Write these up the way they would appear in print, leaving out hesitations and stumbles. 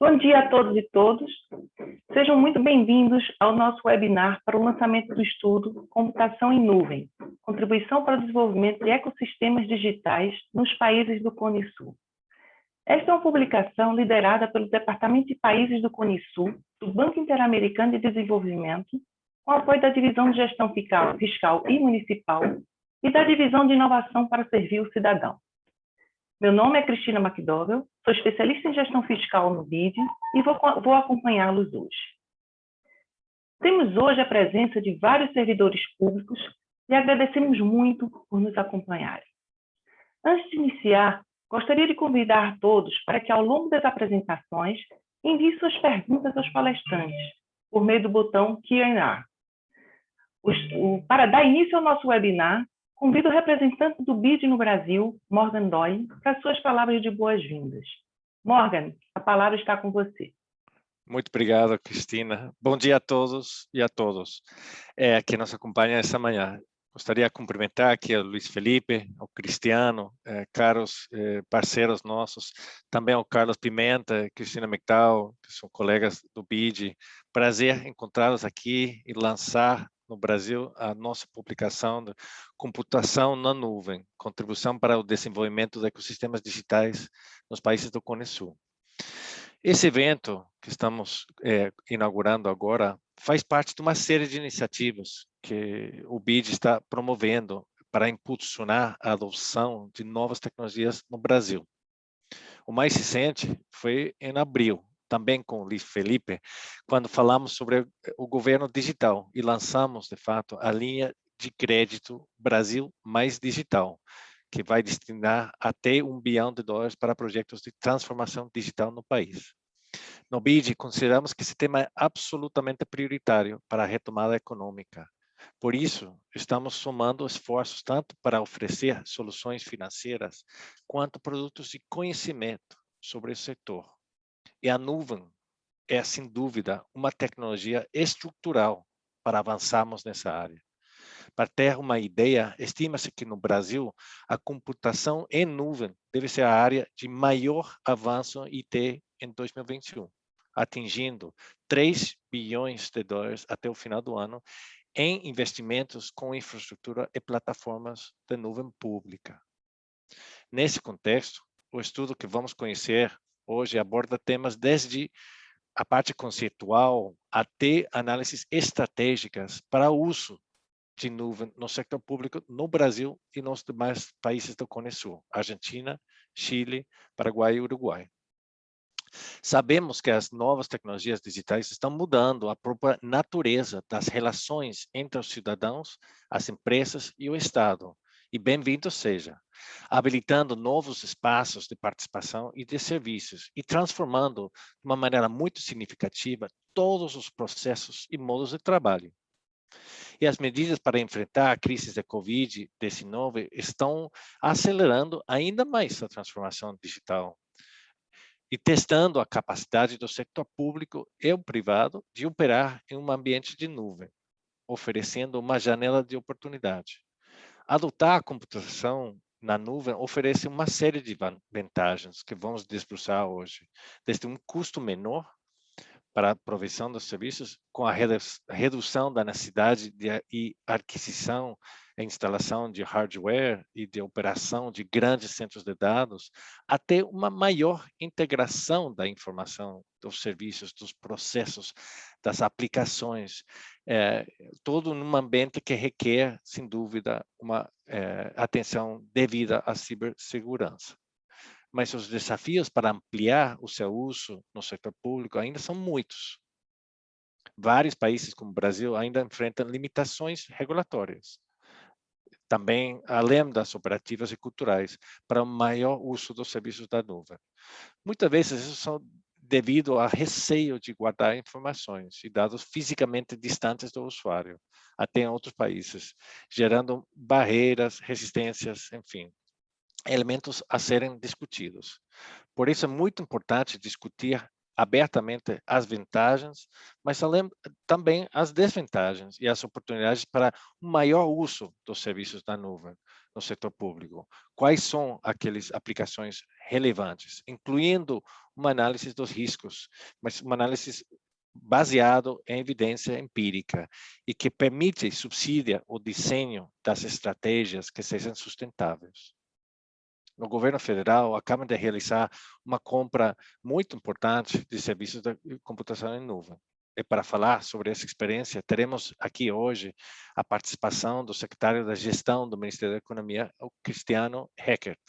Bom dia a todos e todas. Sejam muito bem-vindos ao nosso webinar para o lançamento do estudo Computação em Nuvem, Contribuição para o Desenvolvimento de Ecossistemas Digitais nos Países do Cone Sul. Esta é uma publicação liderada pelo Departamento de Países do Cone Sul, do Banco Interamericano de Desenvolvimento, com apoio da Divisão de Gestão Fiscal e Municipal e da Divisão de Inovação para Servir o Cidadão. Meu nome é Cristina McDowell, sou especialista em gestão fiscal no BID e vou acompanhá-los hoje. Temos hoje a presença de vários servidores públicos e agradecemos muito por nos acompanharem. Antes de iniciar, gostaria de convidar todos para que, ao longo das apresentações, enviem suas perguntas aos palestrantes, por meio do botão Q&A. Para dar início ao nosso webinar, convido o representante do BID no Brasil, Morgan Doyle, para suas palavras de boas-vindas. Morgan, a palavra está com você. Muito obrigado, Cristina. Bom dia a todos e a todas que nos acompanham essa manhã. Gostaria de cumprimentar aqui o Luiz Felipe, o Cristiano, caros parceiros nossos, também o Carlos Pimenta, Cristina McDowell, que são colegas do BID. Prazer encontrá-los aqui e lançar no Brasil a nossa publicação de Computação na Nuvem, Contribuição para o Desenvolvimento de Ecossistemas Digitais nos Países do Cone Sul. Esse evento que estamos inaugurando agora faz parte de uma série de iniciativas que o BID está promovendo para impulsionar a adoção de novas tecnologias no Brasil. O mais recente foi em abril, também com o Luiz Felipe, quando falamos sobre o governo digital e lançamos, de fato, a linha de crédito Brasil Mais Digital, que vai destinar até US$ 1 bilhão para projetos de transformação digital no país. No BID, consideramos que esse tema é absolutamente prioritário para a retomada econômica. Por isso, estamos somando esforços tanto para oferecer soluções financeiras, quanto produtos de conhecimento sobre o setor. E a nuvem é, sem dúvida, uma tecnologia estrutural para avançarmos nessa área. Para ter uma ideia, estima-se que no Brasil, a computação em nuvem deve ser a área de maior avanço em IT em 2021, atingindo US$ 3 bilhões até o final do ano em investimentos com infraestrutura e plataformas de nuvem pública. Nesse contexto, o estudo que vamos conhecer hoje aborda temas desde a parte conceitual até análises estratégicas para o uso de nuvem no setor público no Brasil e nos demais países do Cone Sul, Argentina, Chile, Paraguai e Uruguai. Sabemos que as novas tecnologias digitais estão mudando a própria natureza das relações entre os cidadãos, as empresas e o Estado. E bem-vindo seja, habilitando novos espaços de participação e de serviços e transformando de uma maneira muito significativa todos os processos e modos de trabalho. E as medidas para enfrentar a crise da Covid-19 estão acelerando ainda mais a transformação digital e testando a capacidade do setor público e o privado de operar em um ambiente de nuvem, oferecendo uma janela de oportunidade. Adotar a computação na nuvem oferece uma série de vantagens que vamos desbruçar hoje, desde um custo menor para a provisão dos serviços, com a redução da necessidade de aquisição e instalação de hardware e de operação de grandes centros de dados, até uma maior integração da informação, dos serviços, dos processos, das aplicações, todo num ambiente que requer, sem dúvida, uma atenção devida à cibersegurança. Mas os desafios para ampliar o seu uso no setor público ainda são muitos. Vários países, como o Brasil, ainda enfrentam limitações regulatórias. Também, além das operativas e culturais, para o maior uso dos serviços da nuvem. Muitas vezes, isso são devido ao receio de guardar informações e dados fisicamente distantes do usuário, até em outros países, gerando barreiras, resistências, enfim, elementos a serem discutidos. Por isso é muito importante discutir abertamente as vantagens, mas também as desvantagens e as oportunidades para um maior uso dos serviços da nuvem, no setor público. Quais são aquelas aplicações relevantes, incluindo uma análise dos riscos, mas uma análise baseado em evidência empírica e que permite e subsidia o desenho das estratégias que sejam sustentáveis. No governo federal, acabam de realizar uma compra muito importante de serviços de computação em nuvem. E para falar sobre essa experiência, teremos aqui hoje a participação do secretário da Gestão do Ministério da Economia, o Cristiano Heckert.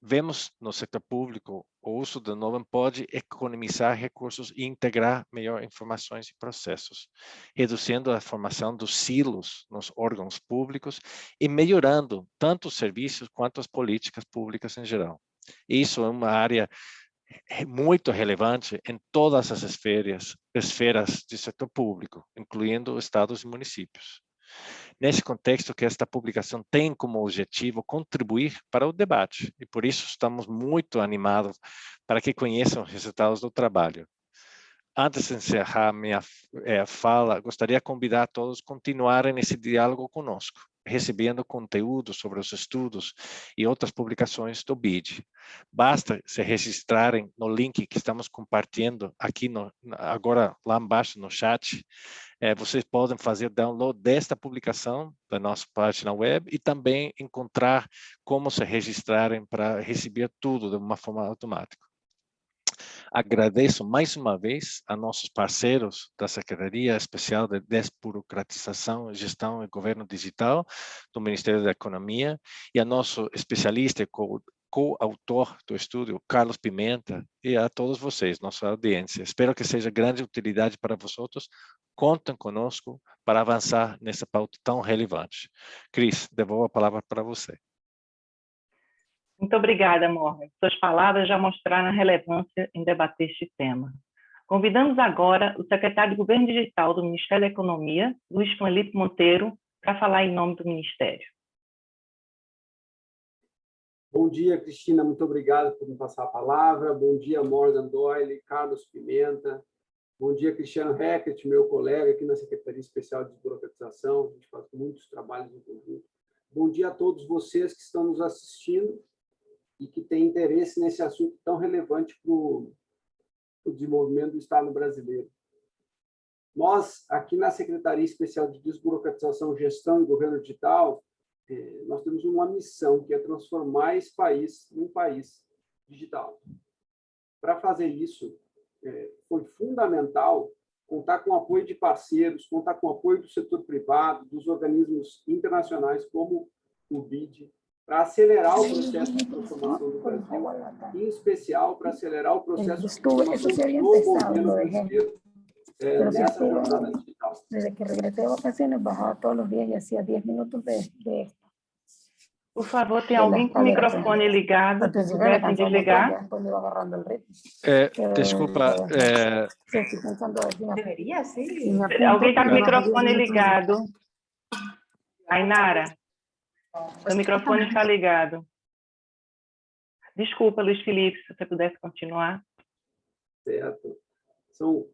Vemos no setor público o uso da nuvem pode economizar recursos e integrar melhor informações e processos, reduzindo a formação dos silos nos órgãos públicos e melhorando tanto os serviços quanto as políticas públicas em geral. Isso é uma área muito relevante em todas as esferas de setor público, incluindo estados e municípios. Nesse contexto que esta publicação tem como objetivo contribuir para o debate, e por isso estamos muito animados para que conheçam os resultados do trabalho. Antes de encerrar minha fala, gostaria de convidar a todos a continuarem nesse diálogo conosco, recebendo conteúdo sobre os estudos e outras publicações do BID. Basta se registrarem no link que estamos compartilhando aqui agora lá embaixo no chat. Vocês podem fazer download desta publicação da nossa página web e também encontrar como se registrarem para receber tudo de uma forma automática. Agradeço mais uma vez a nossos parceiros da Secretaria Especial de Desburocratização, Gestão e Governo Digital do Ministério da Economia e a nosso especialista e coautor do estudo, Carlos Pimenta, e a todos vocês, nossa audiência. Espero que seja grande utilidade para vocês. Contem conosco para avançar nessa pauta tão relevante. Cris, devolvo a palavra para você. Muito obrigada, Morgan. Suas palavras já mostraram a relevância em debater este tema. Convidamos agora o secretário de Governo Digital do Ministério da Economia, Luiz Felipe Monteiro, para falar em nome do Ministério. Bom dia, Cristina. Muito obrigado por me passar a palavra. Bom dia, Morgan Doyle, Carlos Pimenta. Bom dia, Cristiano Heckert, meu colega aqui na Secretaria Especial de Desburocratização. A gente faz muitos trabalhos em conjunto. Bom dia a todos vocês que estão nos assistindo e que têm interesse nesse assunto tão relevante para o desenvolvimento do Estado brasileiro. Nós, aqui na Secretaria Especial de Desburocratização, Gestão e Governo Digital, nós temos uma missão, que é transformar esse país num país digital. Para fazer isso, foi fundamental contar com o apoio de parceiros, contar com o apoio do setor privado, dos organismos internacionais, como o BID, para acelerar o processo de transformação do Brasil, em especial para acelerar o processo de transformação do governo brasileiro nessa jornada digital. Desde que regresé de vacaciones, bajaba todos los días y hacía 10 minutos de esto. Por favor, tem alguém com o microfone ligado? Se pudessem desligar. Desculpa. Deveria, sim. Alguém está com o microfone ligado. Ainara, o microfone está ligado. Desculpa, Luiz Felipe, se você pudesse continuar. Certo. São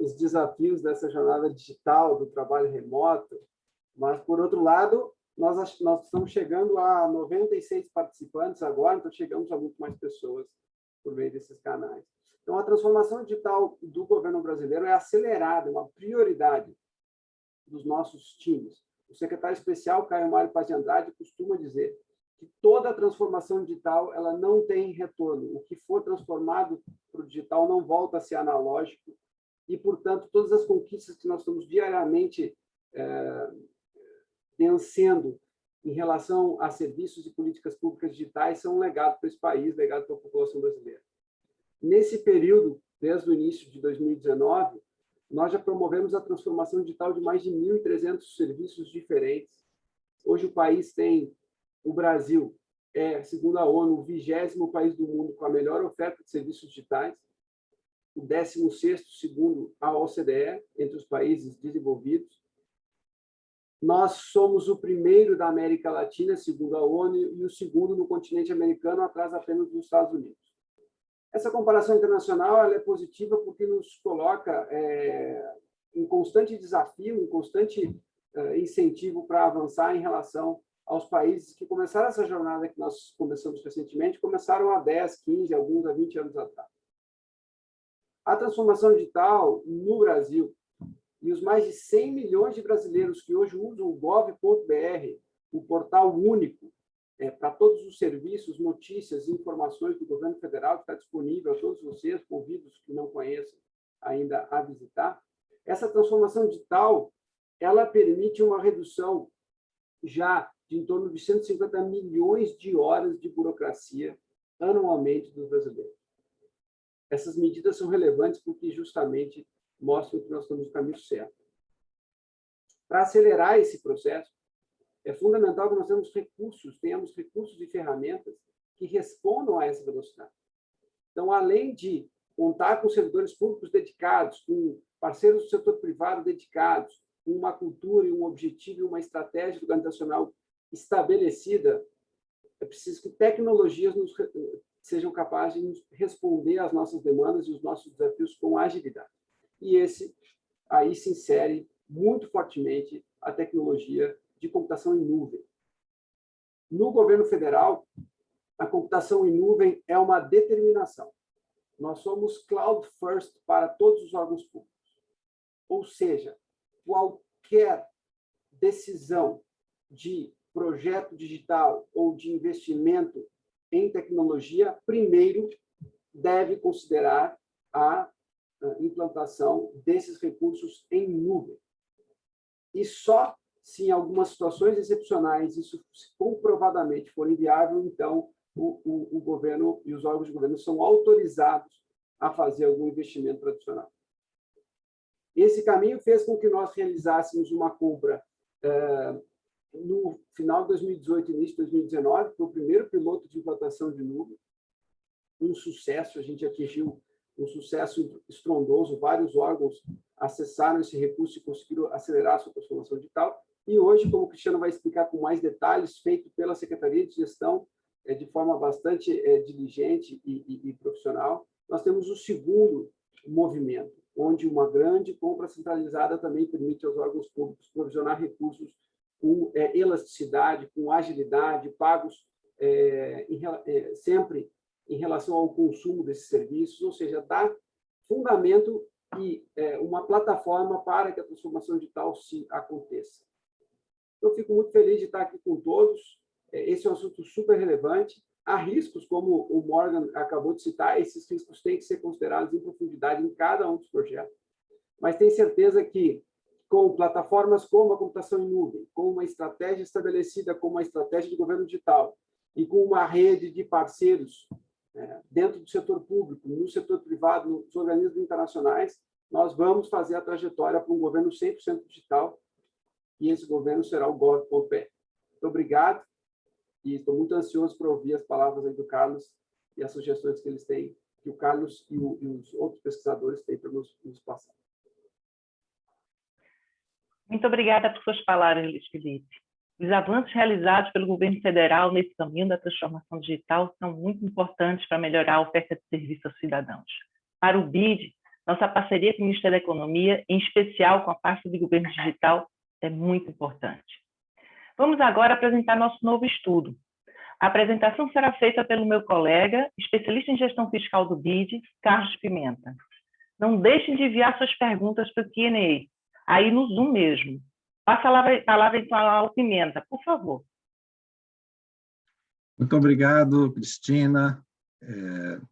os desafios dessa jornada digital, do trabalho remoto, mas, por outro lado, nós estamos chegando a 96 participantes agora, então chegamos a muito mais pessoas por meio desses canais. Então, a transformação digital do governo brasileiro é acelerada, é uma prioridade dos nossos times. O secretário especial, Caio Mário Paz de Andrade, costuma dizer que toda a transformação digital ela não tem retorno. O que for transformado para o digital não volta a ser analógico e, portanto, todas as conquistas que nós estamos diariamente vencendo em relação a serviços e políticas públicas digitais são um legado para esse país, legado para a população brasileira. Nesse período, desde o início de 2019, nós já promovemos a transformação digital de mais de 1.300 serviços diferentes. Hoje o Brasil é, segundo a ONU, o 20º país do mundo com a melhor oferta de serviços digitais, o 16º, segundo a OCDE, entre os países desenvolvidos. Nós somos o primeiro da América Latina, segundo a ONU, e o segundo no continente americano, atrás apenas dos Estados Unidos. Essa comparação internacional ela é positiva porque nos coloca em constante desafio, em constante incentivo para avançar em relação aos países que começaram essa jornada que nós começamos recentemente, começaram há 10, 15, alguns há 20 anos atrás. A transformação digital no Brasil e os mais de 100 milhões de brasileiros que hoje usam o gov.br, o portal único, para todos os serviços, notícias e informações do governo federal, que está disponível a todos vocês, convidos que não conheçam ainda a visitar. Essa transformação digital, ela permite uma redução já de em torno de 150 milhões de horas de burocracia anualmente dos brasileiros. Essas medidas são relevantes porque justamente mostram que nós estamos no caminho certo. Para acelerar esse processo, é fundamental que nós tenhamos recursos e ferramentas que respondam a essa velocidade. Então, além de contar com servidores públicos dedicados, com parceiros do setor privado dedicados, com uma cultura e um objetivo e uma estratégia organizacional estabelecida, é preciso que tecnologias sejam capazes de responder às nossas demandas e os nossos desafios com agilidade. E aí se insere muito fortemente a tecnologia de computação em nuvem. No governo federal, a computação em nuvem é uma determinação. Nós somos cloud first para todos os órgãos públicos. Ou seja, qualquer decisão de projeto digital ou de investimento em tecnologia, primeiro deve considerar a implantação desses recursos em nuvem. E só se em algumas situações excepcionais isso comprovadamente for inviável, então o governo e os órgãos de governo são autorizados a fazer algum investimento tradicional. Esse caminho fez com que nós realizássemos uma compra no final de 2018 e início de 2019, foi o primeiro piloto de implantação de nuvem, um sucesso, a gente atingiu um sucesso estrondoso, vários órgãos acessaram esse recurso e conseguiram acelerar a sua transformação digital. E hoje, como o Cristiano vai explicar com mais detalhes, feito pela Secretaria de Gestão, de forma bastante diligente e profissional, nós temos o segundo movimento, onde uma grande compra centralizada também permite aos órgãos públicos provisionar recursos com elasticidade, com agilidade, pagos sempre em relação ao consumo desses serviços, ou seja, dá fundamento e uma plataforma para que a transformação digital se aconteça. Eu fico muito feliz de estar aqui com todos. Esse é um assunto super relevante. Há riscos, como o Morgan acabou de citar, esses riscos têm que ser considerados em profundidade em cada um dos projetos. Mas tenho certeza que, com plataformas como a computação em nuvem, com uma estratégia estabelecida como uma estratégia de governo digital e com uma rede de parceiros dentro do setor público, no setor privado, nos organismos internacionais, nós vamos fazer a trajetória para um governo 100% digital, e esse governo será o gov.br. Muito obrigado, e estou muito ansioso para ouvir as palavras aí do Carlos e as sugestões que eles têm, que o Carlos e os outros pesquisadores têm para nos passar. Muito obrigada por suas palavras, Luiz Felipe. Os avanços realizados pelo governo federal nesse caminho da transformação digital são muito importantes para melhorar a oferta de serviço aos cidadãos. Para o BID, nossa parceria com o Ministério da Economia, em especial com a parte de governo digital, é muito importante. Vamos agora apresentar nosso novo estudo. A apresentação será feita pelo meu colega, especialista em gestão fiscal do BID, Carlos Pimenta. Não deixem de enviar suas perguntas para o Q&A, aí no Zoom mesmo. Passa a palavra então ao Pimenta, por favor. Muito obrigado, Cristina,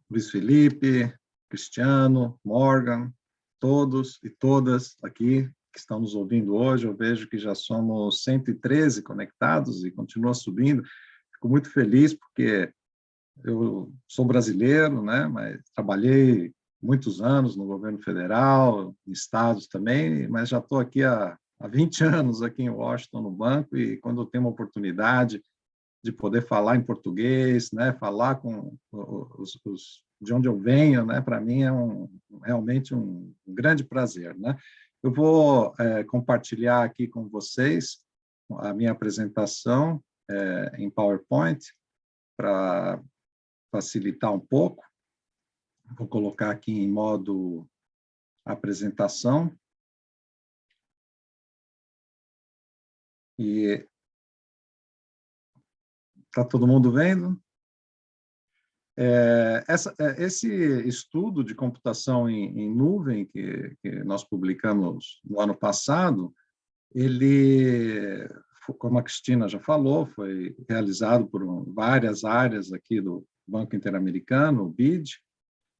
Luiz Felipe, Cristiano, Morgan, todos e todas aqui que estão nos ouvindo hoje. Eu vejo que já somos 113 conectados e continua subindo. Fico muito feliz porque eu sou brasileiro, né, mas trabalhei muitos anos no governo federal, em estados também, mas já estou aqui há 20 anos aqui em Washington, no banco, e quando eu tenho uma oportunidade de poder falar em português, né, falar com de onde eu venho, né, para mim é realmente um grande prazer, né? Eu vou compartilhar aqui com vocês a minha apresentação em PowerPoint para facilitar um pouco. Vou colocar aqui em modo apresentação. E está todo mundo vendo? Esse estudo de computação em nuvem que nós publicamos no ano passado, ele, como a Cristina já falou, foi realizado por várias áreas aqui do Banco Interamericano, o BID,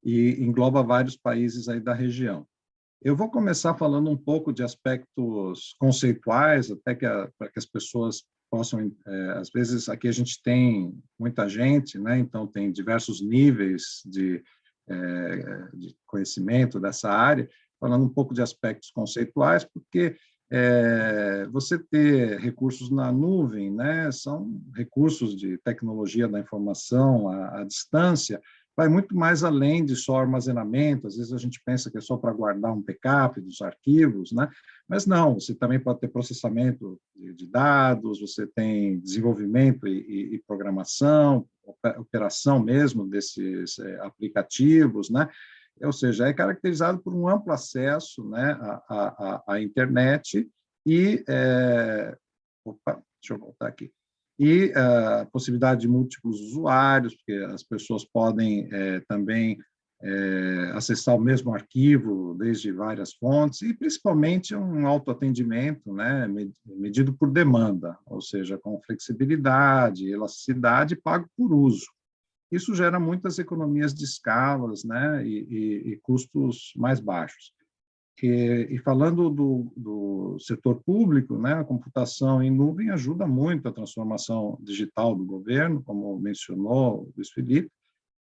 e engloba vários países aí da região. Eu vou começar falando um pouco de aspectos conceituais, até para que as pessoas possam, às vezes aqui a gente tem muita gente, né? Então tem diversos níveis de conhecimento dessa área, falando um pouco de aspectos conceituais, porque você ter recursos na nuvem, né? São recursos de tecnologia da informação à distância, vai muito mais além de só armazenamento. Às vezes a gente pensa que é só para guardar um backup dos arquivos, né? Mas não, você também pode ter processamento de dados, você tem desenvolvimento e programação, operação mesmo desses aplicativos, né? Ou seja, é caracterizado por um amplo acesso, né, à internet e... deixa eu voltar aqui. E a possibilidade de múltiplos usuários, porque as pessoas podem também acessar o mesmo arquivo desde várias fontes, e principalmente um autoatendimento, né, medido por demanda, ou seja, com flexibilidade, elasticidade, pago por uso. Isso gera muitas economias de escalas, né, e custos mais baixos. E falando do setor público, né, a computação em nuvem ajuda muito a transformação digital do governo, como mencionou o Luiz Felipe,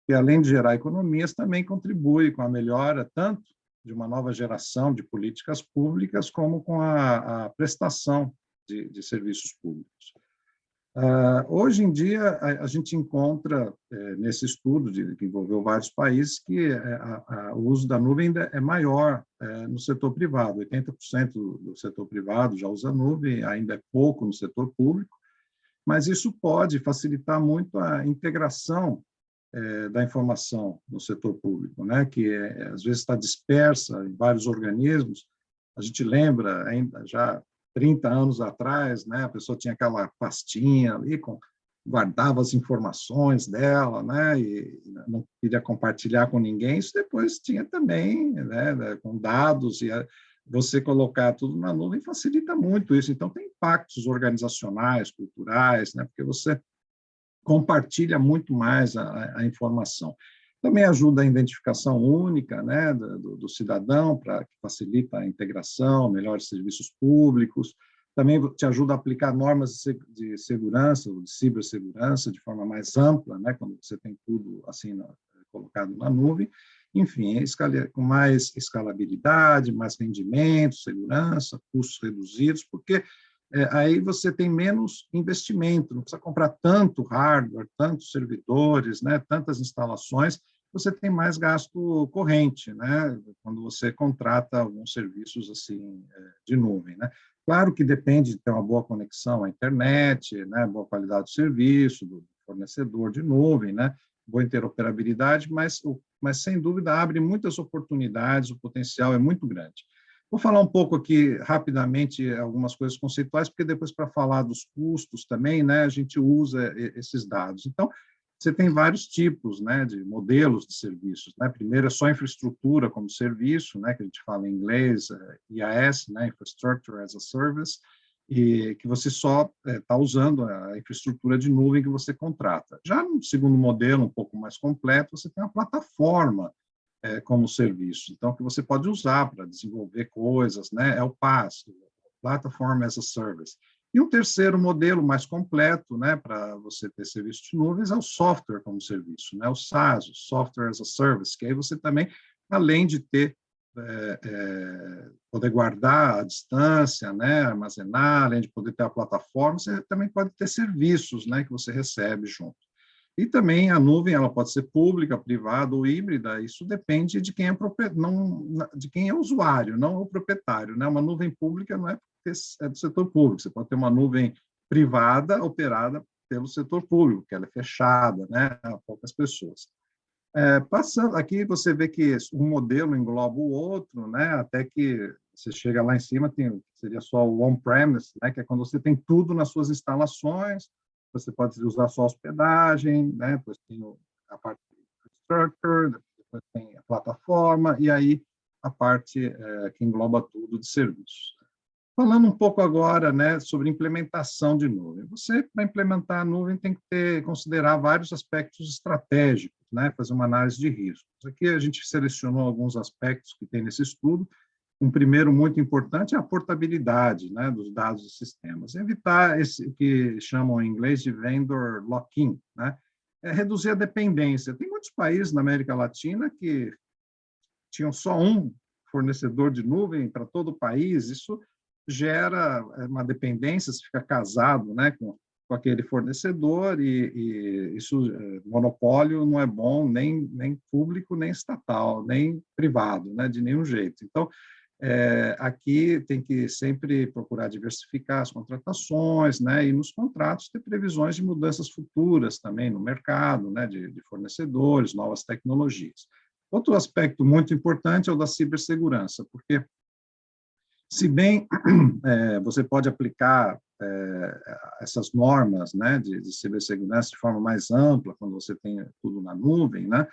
e além de gerar economias, também contribui com a melhora tanto de uma nova geração de políticas públicas, como com a prestação de serviços públicos. Hoje em dia, a gente encontra, nesse estudo que envolveu vários países, que o uso da nuvem ainda é maior no setor privado. 80% do setor privado já usa nuvem, ainda é pouco no setor público, mas isso pode facilitar muito a integração da informação no setor público, né? Que às vezes está dispersa em vários organismos. A gente lembra, ainda já 30 anos atrás, né, a pessoa tinha aquela pastinha ali, guardava as informações dela, né, e não queria compartilhar com ninguém. Isso depois tinha também, né, com dados, e você colocar tudo na nuvem facilita muito isso. Então, tem impactos organizacionais, culturais, né, porque você compartilha muito mais a informação. Também ajuda a identificação única, né, do cidadão, para que facilita a integração, melhores serviços públicos. Também te ajuda a aplicar normas de segurança, ou de cibersegurança, de forma mais ampla, né, quando você tem tudo assim colocado na nuvem. Enfim, com mais escalabilidade, mais rendimento, segurança, custos reduzidos, porque aí você tem menos investimento, não precisa comprar tanto hardware, tantos servidores, né, tantas instalações, você tem mais gasto corrente, né, quando você contrata alguns serviços assim de nuvem, né. Claro que depende de ter uma boa conexão à internet, né, boa qualidade do serviço, do fornecedor de nuvem, né, boa interoperabilidade, mas sem dúvida abre muitas oportunidades, o potencial é muito grande. Vou falar um pouco aqui, rapidamente, algumas coisas conceituais, porque depois, para falar dos custos também, né, a gente usa esses dados. Então, você tem vários tipos, né, de modelos de serviços, né. Primeiro é só infraestrutura como serviço, né, que a gente fala em inglês, IaaS, né, Infrastructure as a Service, e que você só está usando a infraestrutura de nuvem que você contrata. Já no segundo modelo, um pouco mais completo, você tem uma plataforma como serviço, então, que você pode usar para desenvolver coisas, né, é o PaaS, Platform as a Service. E um terceiro modelo mais completo, né, para você ter serviço de nuvens, é o software como serviço, né, o SaaS, o Software as a Service, que aí você também, além de ter, poder guardar à distância, né, armazenar, além de poder ter a plataforma, você também pode ter serviços, né, que você recebe junto. E também a nuvem, ela pode ser pública, privada ou híbrida, isso depende de quem de quem é o usuário, não o proprietário, né? Uma nuvem pública não é do setor público, você pode ter uma nuvem privada operada pelo setor público, que ela é fechada, né, a poucas pessoas. Passando aqui, você vê que um modelo engloba o outro, né, até que Você chega lá em cima, seria só o on-premise, né, que é quando você tem tudo nas suas instalações, você pode usar só hospedagem, né, depois tem a parte de infrastructure, depois tem a plataforma, e aí a parte que engloba tudo de serviços. Falando um pouco agora, né, sobre implementação de nuvem. Você, para implementar a nuvem, tem que considerar vários aspectos estratégicos, né, fazer uma análise de riscos. Aqui a gente selecionou alguns aspectos que tem nesse estudo. Um primeiro muito importante é a portabilidade, né, dos dados e sistemas. Evitar esse que chamam em inglês de vendor lock-in, né, reduzir a dependência. Tem muitos países na América Latina que tinham só um fornecedor de nuvem para todo o país. Isso gera uma dependência, se fica casado, né, com aquele fornecedor, e isso, monopólio não é bom, nem público, nem estatal, nem privado, né, de nenhum jeito. Então, aqui tem que sempre procurar diversificar as contratações, né, e nos contratos ter previsões de mudanças futuras também no mercado, né, de fornecedores, novas tecnologias. Outro aspecto muito importante é o da cibersegurança, porque se bem você pode aplicar essas normas, né, de cibersegurança de forma mais ampla, quando você tem tudo na nuvem, né,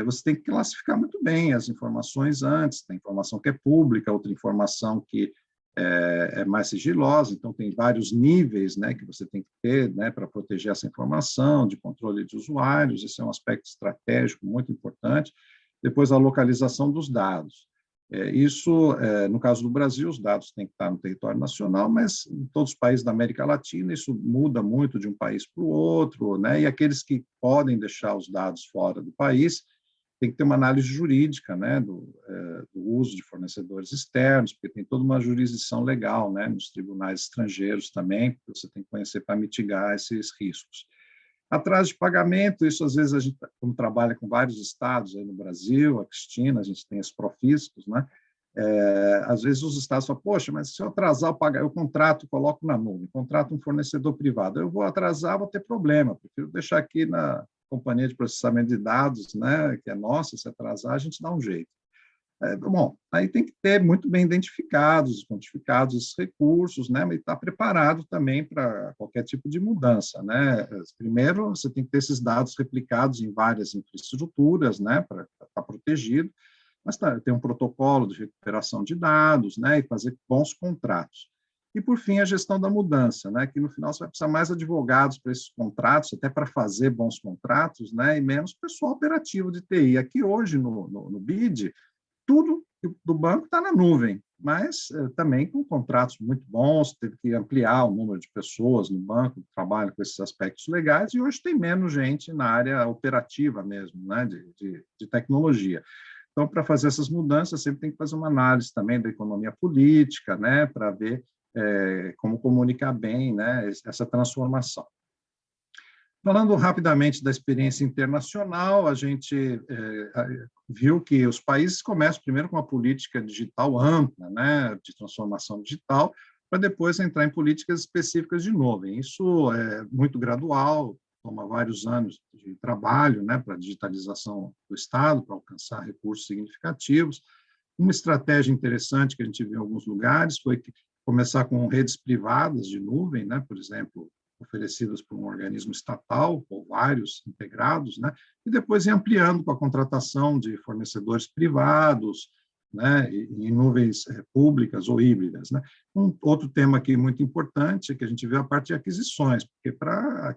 você tem que classificar muito bem as informações antes, tem informação que é pública, outra informação que é mais sigilosa, então tem vários níveis, né, que você tem que ter, né, para proteger essa informação, de controle de usuários. Esse é um aspecto estratégico muito importante. Depois, a localização dos dados. Isso, no caso do Brasil, os dados têm que estar no território nacional, mas em todos os países da América Latina isso muda muito de um país para o outro, né? E aqueles que podem deixar os dados fora do país tem que ter uma análise jurídica, né, do uso de fornecedores externos, porque tem toda uma jurisdição legal, né, nos tribunais estrangeiros também, que você tem que conhecer para mitigar esses riscos. Atraso de pagamento, isso às vezes a gente, como trabalha com vários estados aí no Brasil, a Cristina, a gente tem os profiscos, né? Às vezes os estados falam, poxa, mas se eu atrasar o pagamento, eu contrato, coloco na nuvem, contrato um fornecedor privado, eu vou atrasar, vou ter problema, prefiro deixar aqui na companhia de processamento de dados, né, que é nossa, se atrasar, a gente dá um jeito. Bom, aí tem que ter muito bem identificados, quantificados esses recursos, né, e estar preparado também para qualquer tipo de mudança, né. Primeiro, você tem que ter esses dados replicados em várias infraestruturas, né, para estar protegido, mas tem um protocolo de recuperação de dados, né, e fazer bons contratos. E, por fim, a gestão da mudança, né, que no final você vai precisar mais advogados para esses contratos, até para fazer bons contratos, né, e menos pessoal operativo de TI. Aqui hoje, no BID, tudo do banco está na nuvem, mas também com contratos muito bons, teve que ampliar o número de pessoas no banco que trabalham com esses aspectos legais, e hoje tem menos gente na área operativa mesmo, né, de tecnologia. Então, para fazer essas mudanças, sempre tem que fazer uma análise também da economia política, né, para ver como comunicar bem, né, essa transformação. Falando rapidamente da experiência internacional, a gente viu que os países começam primeiro com uma política digital ampla, né, de transformação digital, para depois entrar em políticas específicas de nuvem. Isso é muito gradual, toma vários anos de trabalho, né, para a digitalização do Estado, para alcançar recursos significativos. Uma estratégia interessante que a gente viu em alguns lugares foi começar com redes privadas de nuvem, né, por exemplo, oferecidas por um organismo estatal, ou vários integrados, né, e depois ir ampliando com a contratação de fornecedores privados, né, em nuvens públicas ou híbridas, né. Outro tema aqui muito importante é que a gente vê a parte de aquisições, porque para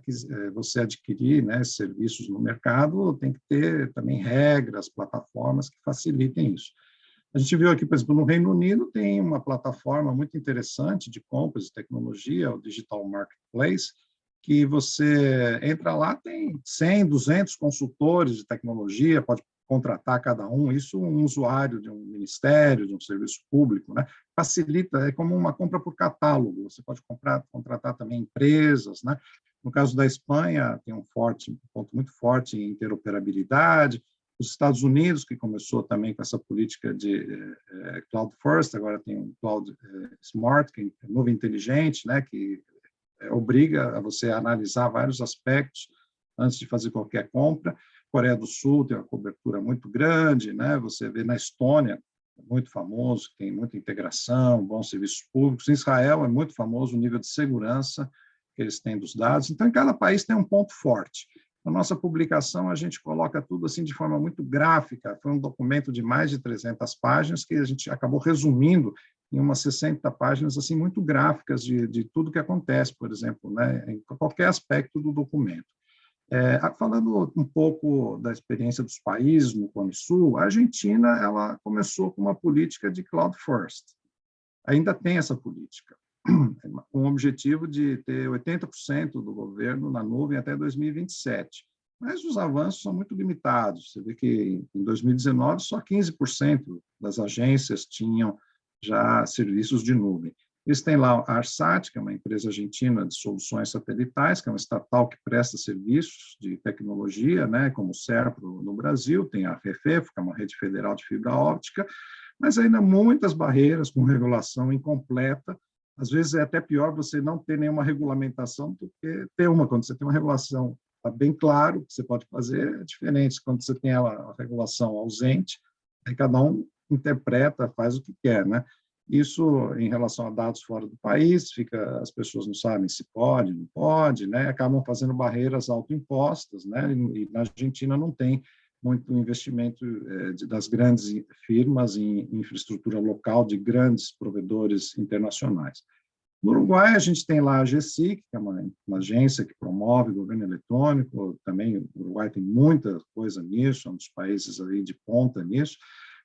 você adquirir, né, serviços no mercado, tem que ter também regras, plataformas que facilitem isso. A gente viu aqui, por exemplo, no Reino Unido tem uma plataforma muito interessante de compras de tecnologia, o Digital Marketplace, que você entra lá, tem 100, 200 consultores de tecnologia, pode contratar cada um, isso um usuário de um ministério, de um serviço público, né? Facilita, é como uma compra por catálogo, você pode contratar também empresas, né? No caso da Espanha, tem um ponto muito forte em interoperabilidade. Os Estados Unidos, que começou também com essa política de Cloud First, agora tem um Cloud Smart, que é nuvem inteligente, né, que obriga a você a analisar vários aspectos antes de fazer qualquer compra. Coreia do Sul tem uma cobertura muito grande, né, você vê na Estônia, muito famoso, tem muita integração, bons serviços públicos. Em Israel é muito famoso o nível de segurança que eles têm dos dados. Então, em cada país tem um ponto forte. Na nossa publicação, a gente coloca tudo assim de forma muito gráfica. Foi um documento de mais de 300 páginas que a gente acabou resumindo em umas 60 páginas assim muito gráficas de tudo que acontece, por exemplo, né, em qualquer aspecto do documento. Falando um pouco da experiência dos países no Cone Sul, a Argentina ela começou com uma política de cloud first. Ainda tem essa política, com o objetivo de ter 80% do governo na nuvem até 2027. Mas os avanços são muito limitados. Você vê que em 2019 só 15% das agências tinham já serviços de nuvem. Eles têm lá a ARSAT, que é uma empresa argentina de soluções satelitais, que é uma estatal que presta serviços de tecnologia, né, como o SERPRO no Brasil, tem a FEFEF, que é uma rede federal de fibra óptica, mas ainda muitas barreiras com regulação incompleta. Às vezes é até pior você não ter nenhuma regulamentação do que ter uma. Quando você tem uma regulação, está bem claro o que você pode fazer, é diferente quando você tem a regulação ausente, aí cada um interpreta, faz o que quer, né? Isso, em relação a dados fora do país, as pessoas não sabem se pode, não pode, né? Acabam fazendo barreiras autoimpostas, né? E na Argentina não tem muito investimento das grandes firmas em infraestrutura local de grandes provedores internacionais. No Uruguai, a gente tem lá a GESIC, que é uma agência que promove o governo eletrônico, também o Uruguai tem muita coisa nisso, é um dos países ali de ponta nisso,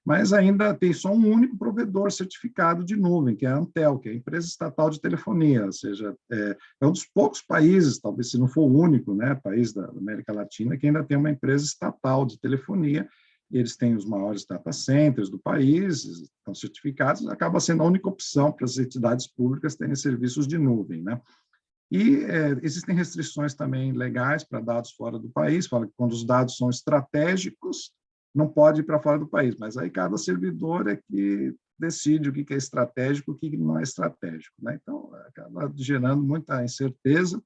mas ainda tem só um único provedor certificado de nuvem, que é a Antel, que é a empresa estatal de telefonia, ou seja, é um dos poucos países, talvez se não for o único, né, país da América Latina, que ainda tem uma empresa estatal de telefonia, e eles têm os maiores data centers do país, estão certificados, acaba sendo a única opção para as entidades públicas terem serviços de nuvem, né? E existem restrições também legais para dados fora do país, fala que quando os dados são estratégicos, não pode ir para fora do país, mas aí cada servidor é que decide o que é estratégico e o que não é estratégico, né? Então, acaba gerando muita incerteza.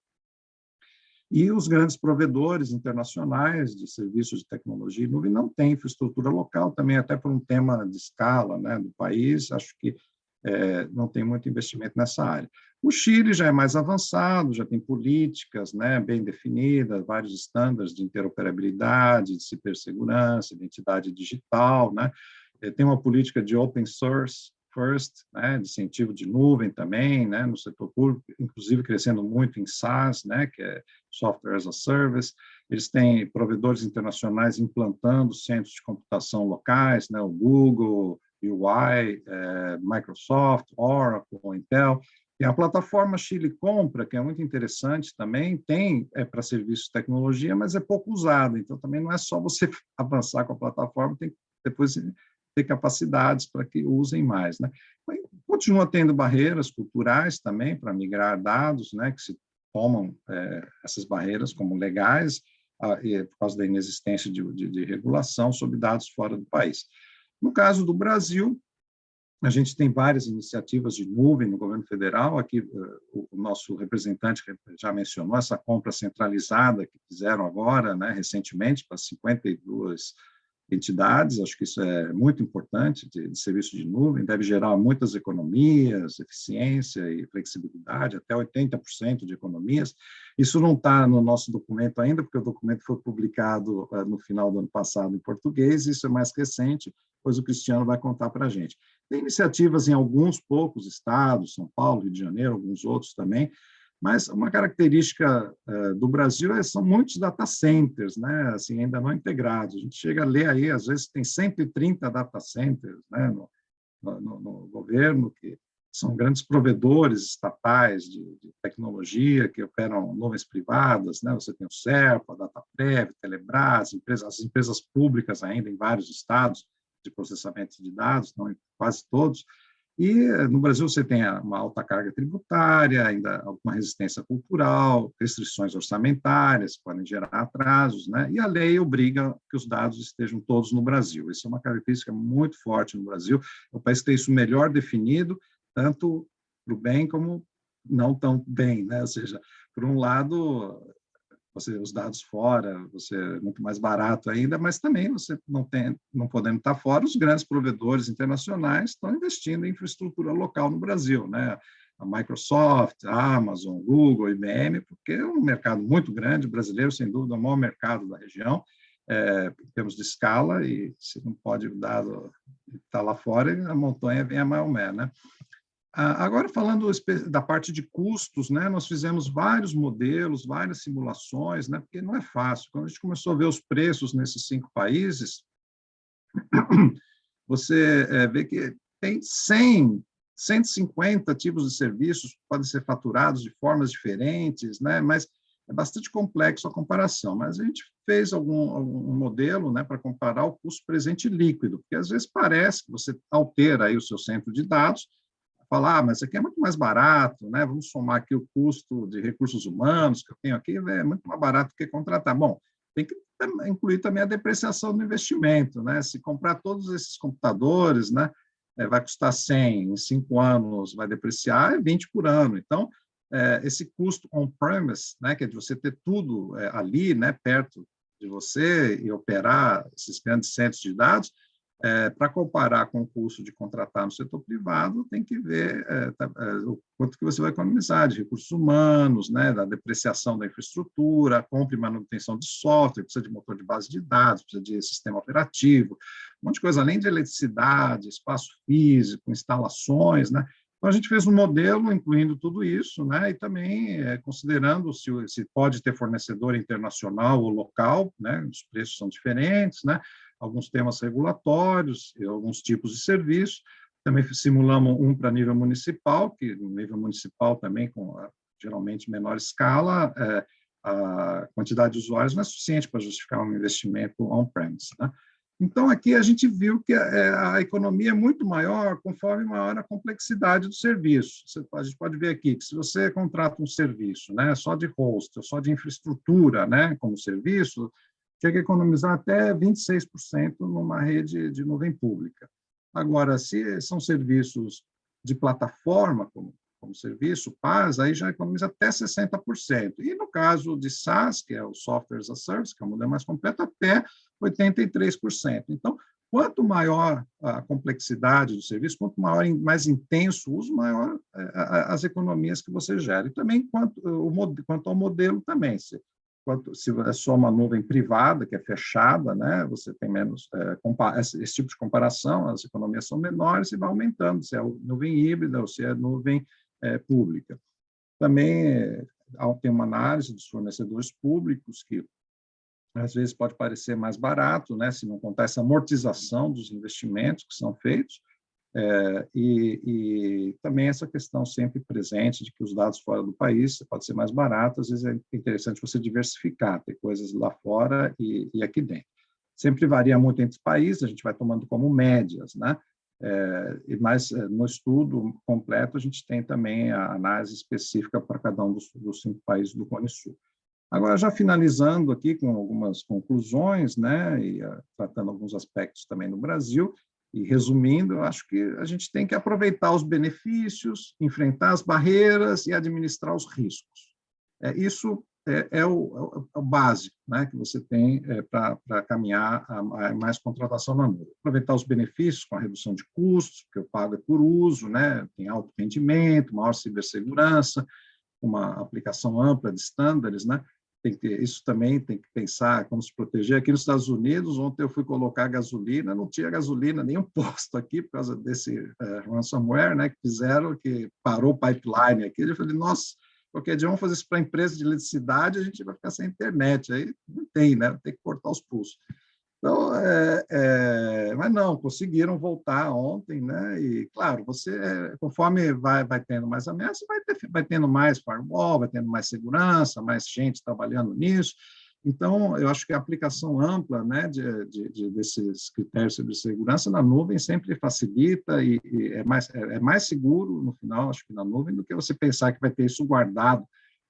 E os grandes provedores internacionais de serviços de tecnologia e nuvem não têm infraestrutura local, também até por um tema de escala, né, do país, acho que não tem muito investimento nessa área. O Chile já é mais avançado, já tem políticas, né, bem definidas, vários estándares de interoperabilidade, de cibersegurança, identidade digital, né, tem uma política de open source first, né, de incentivo de nuvem também, né, no setor público, inclusive crescendo muito em SaaS, né, que é Software as a Service. Eles têm provedores internacionais implantando centros de computação locais, né, o Google, UI, Microsoft, Oracle, Intel. Tem a plataforma Chile Compra, que é muito interessante também, tem para serviços de tecnologia, mas é pouco usada, então também não é só você avançar com a plataforma, tem que depois ter capacidades para que usem mais, né? Continua tendo barreiras culturais também para migrar dados, né, que se tomam essas barreiras como legais, por causa da inexistência de regulação sobre dados fora do país. No caso do Brasil, a gente tem várias iniciativas de nuvem no governo federal. Aqui, o nosso representante já mencionou essa compra centralizada que fizeram agora, né, recentemente, para 52 entidades. Acho que isso é muito importante, de serviço de nuvem, deve gerar muitas economias, eficiência e flexibilidade, até 80% de economias. Isso não está no nosso documento ainda, porque o documento foi publicado no final do ano passado em português, isso é mais recente, pois o Cristiano vai contar para a gente. Tem iniciativas em alguns poucos estados, São Paulo, Rio de Janeiro, alguns outros também, mas uma característica do Brasil são muitos data centers, né, assim, ainda não integrados. A gente chega a ler aí, às vezes tem 130 data centers, né, no governo, que são grandes provedores estatais de tecnologia que operam nuvens privadas, né, você tem o SERPA, a Dataprev, Telebrás, as empresas públicas ainda em vários estados de processamento de dados, não em quase todos. E no Brasil você tem uma alta carga tributária, ainda alguma resistência cultural, restrições orçamentárias que podem gerar atrasos, né? E a lei obriga que os dados estejam todos no Brasil. Isso é uma característica muito forte no Brasil. É um país que tem isso melhor definido, tanto para o bem como não tão bem, né? Ou seja, por um lado, os dados fora, você é muito mais barato ainda, mas também você não podendo estar fora, os grandes provedores internacionais estão investindo em infraestrutura local no Brasil, né? A Microsoft, a Amazon, Google, IBM, porque é um mercado muito grande, brasileiro, sem dúvida, é o maior mercado da região, em termos de escala, e se não pode o dado estar lá fora, a montanha vem a Maomé, né? Agora, falando da parte de custos, né, nós fizemos vários modelos, várias simulações, né, porque não é fácil. Quando a gente começou a ver os preços nesses 5 países, você vê que tem 100, 150 tipos de serviços que podem ser faturados de formas diferentes, né, mas é bastante complexo a comparação. Mas a gente fez algum modelo, né, para comparar o custo presente líquido, porque às vezes parece que você altera aí o seu centro de dados, falar, mas isso aqui é muito mais barato, né? Vamos somar aqui o custo de recursos humanos que eu tenho aqui, é muito mais barato do que contratar. Bom, tem que incluir também a depreciação do investimento, né? Se comprar todos esses computadores, né, vai custar 100, em 5 anos vai depreciar, é 20 por ano. Então, esse custo on-premise, né, que é de você ter tudo ali, né, perto de você e operar esses grandes centros de dados, para comparar com o custo de contratar no setor privado, tem que ver o quanto que você vai economizar de recursos humanos, né, da depreciação da infraestrutura, compra e manutenção de software, precisa de motor de base de dados, precisa de sistema operativo, um monte de coisa, além de eletricidade, espaço físico, instalações, né? Então, a gente fez um modelo incluindo tudo isso, né, e também considerando se pode ter fornecedor internacional ou local, né, os preços são diferentes, né, alguns temas regulatórios, e alguns tipos de serviços. Também simulamos um para nível municipal, que no nível municipal também, com geralmente menor escala, a quantidade de usuários não é suficiente para justificar um investimento on-premise, né? Então, aqui a gente viu que a economia é muito maior conforme maior a complexidade do serviço. A gente pode ver aqui que se você contrata um serviço, né, só de host, só de infraestrutura, né, como serviço, chega a economizar até 26% numa rede de nuvem pública. Agora, se são serviços de plataforma, como serviço, PaaS, aí já economiza até 60%. E no caso de SaaS, que é o Software as a Service, que é o modelo mais completo, até 83%. Então, quanto maior a complexidade do serviço, quanto maior, mais intenso o uso, maior as economias que você gera. E também quanto ao modelo também. Se é só uma nuvem privada, que é fechada, né, você tem menos, esse tipo de comparação, as economias são menores e vai aumentando, se é nuvem híbrida ou se é nuvem pública. Também tem uma análise dos fornecedores públicos, que às vezes pode parecer mais barato, né, se não contar essa amortização dos investimentos que são feitos, e também essa questão sempre presente de que os dados fora do país pode ser mais barato, às vezes é interessante você diversificar, ter coisas lá fora e aqui dentro. Sempre varia muito entre os países, a gente vai tomando como médias, né? Mas no estudo completo a gente tem também a análise específica para cada um dos 5 países do Cone Sul. Agora, já finalizando aqui com algumas conclusões, né, e tratando alguns aspectos também no Brasil, e resumindo, eu acho que a gente tem que aproveitar os benefícios, enfrentar as barreiras e administrar os riscos. Isso é o básico, né, que você tem para caminhar a mais contratação na nuvem. Aproveitar os benefícios com a redução de custos, porque eu pago por uso, né, tem alto rendimento, maior cibersegurança, uma aplicação ampla de estándares, né? Isso também tem que pensar como se proteger. Aqui nos Estados Unidos, ontem eu fui colocar gasolina, não tinha gasolina, nenhum posto aqui, por causa desse ransomware, né, que fizeram, que parou o pipeline aqui. Eu falei, nossa, qualquer dia vamos fazer isso para a empresa de eletricidade, a gente vai ficar sem internet. Aí não tem, né? Tem que cortar os pulsos. Então, mas não, conseguiram voltar ontem, né? E, claro, você, conforme vai tendo mais ameaças, vai tendo mais firewall, vai tendo mais segurança, mais gente trabalhando nisso. Então, eu acho que a aplicação ampla, né, desses critérios de segurança na nuvem sempre facilita e é mais seguro, no final, acho que na nuvem, do que você pensar que vai ter isso guardado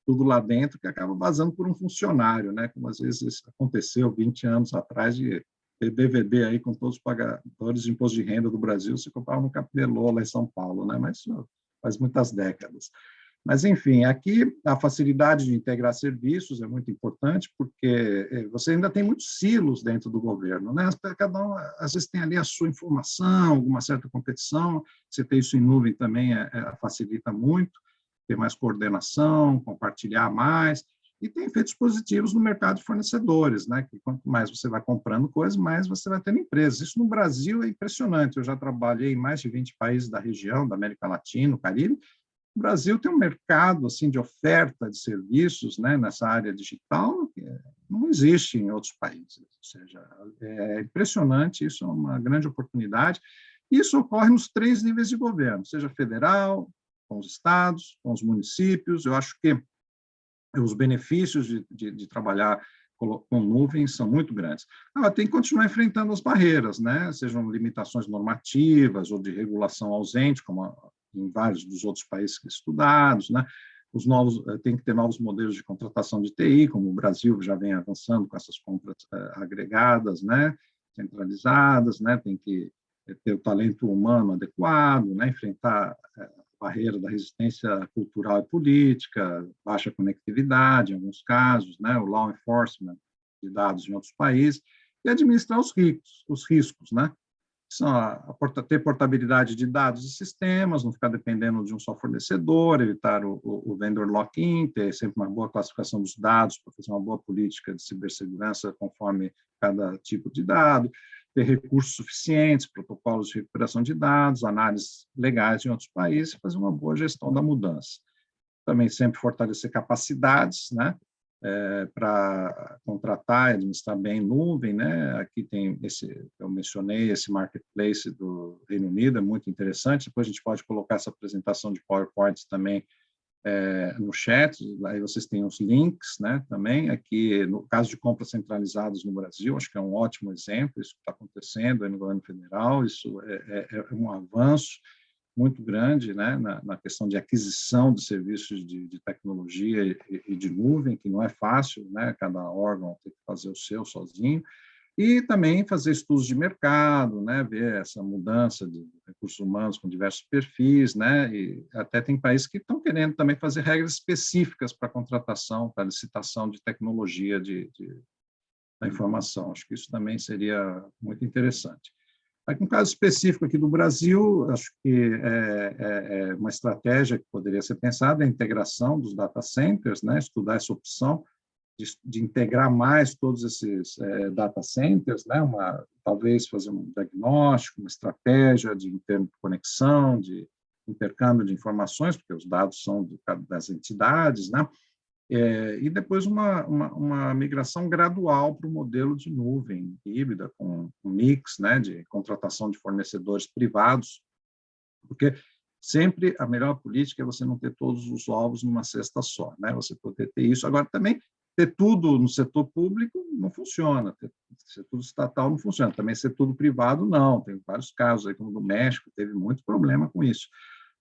tudo lá dentro, que acaba vazando por um funcionário, né? Como às vezes aconteceu 20 anos atrás, de ter DVD aí com todos os pagadores de imposto de renda do Brasil, se comprava no Capelô, lá em São Paulo, né? Mas isso faz muitas décadas. Mas, enfim, aqui a facilidade de integrar serviços é muito importante, porque você ainda tem muitos silos dentro do governo, né? Cada um, às vezes, tem ali a sua informação, alguma certa competição, você ter isso em nuvem também facilita muito, ter mais coordenação, compartilhar mais, e tem efeitos positivos no mercado de fornecedores, né? Que quanto mais você vai comprando coisas, mais você vai tendo empresas. Isso no Brasil é impressionante, eu já trabalhei em mais de 20 países da região, da América Latina, o Caribe. O Brasil tem um mercado assim de oferta de serviços, né, nessa área digital que não existe em outros países. Ou seja, é impressionante, isso é uma grande oportunidade. Isso ocorre nos 3 níveis de governo, seja federal, com os estados, com os municípios. Eu acho que os benefícios de trabalhar com nuvens são muito grandes. Tem que continuar enfrentando as barreiras, né, sejam limitações normativas ou de regulação ausente, como em vários dos outros países estudados, né? Tem que ter novos modelos de contratação de TI, como o Brasil já vem avançando com essas compras agregadas, né? Centralizadas, né? Tem que ter o talento humano adequado, né? Enfrentar a barreira da resistência cultural e política, baixa conectividade, em alguns casos, né? O law enforcement de dados em outros países, e administrar os riscos, né? Ter portabilidade de dados e sistemas, não ficar dependendo de um só fornecedor, evitar o vendor lock-in, ter sempre uma boa classificação dos dados para fazer uma boa política de cibersegurança conforme cada tipo de dado, ter recursos suficientes, protocolos de recuperação de dados, análises legais em outros países, fazer uma boa gestão da mudança. Também sempre fortalecer capacidades, né? Para contratar e administrar bem nuvem, né? Aqui tem eu mencionei esse marketplace do Reino Unido, é muito interessante. Depois a gente pode colocar essa apresentação de PowerPoint também no chat. Aí vocês têm os links, né? Também aqui no caso de compras centralizadas no Brasil, acho que é um ótimo exemplo. Isso que está acontecendo aí no governo federal. Isso é um avanço muito grande, né, na questão de aquisição de serviços de tecnologia e de nuvem, que não é fácil, né, cada órgão tem que fazer o seu sozinho, e também fazer estudos de mercado, né, ver essa mudança de recursos humanos com diversos perfis, né, e até tem países que estão querendo também fazer regras específicas para contratação, para licitação de tecnologia da informação. Acho que isso também seria muito interessante. Um caso específico aqui do Brasil, acho que é uma estratégia que poderia ser pensada, a integração dos data centers, né? Estudar essa opção de integrar mais todos esses data centers, né? Talvez fazer um diagnóstico, uma estratégia de interconexão, de intercâmbio de informações, porque os dados são das entidades, né? E depois uma migração gradual para o modelo de nuvem híbrida, com um mix, né, de contratação de fornecedores privados, porque sempre a melhor política é você não ter todos os ovos numa cesta só, né, você poder ter isso. Agora, também, ter tudo no setor público não funciona, ser tudo estatal não funciona, também ser tudo privado não, tem vários casos aí, como no México, teve muito problema com isso.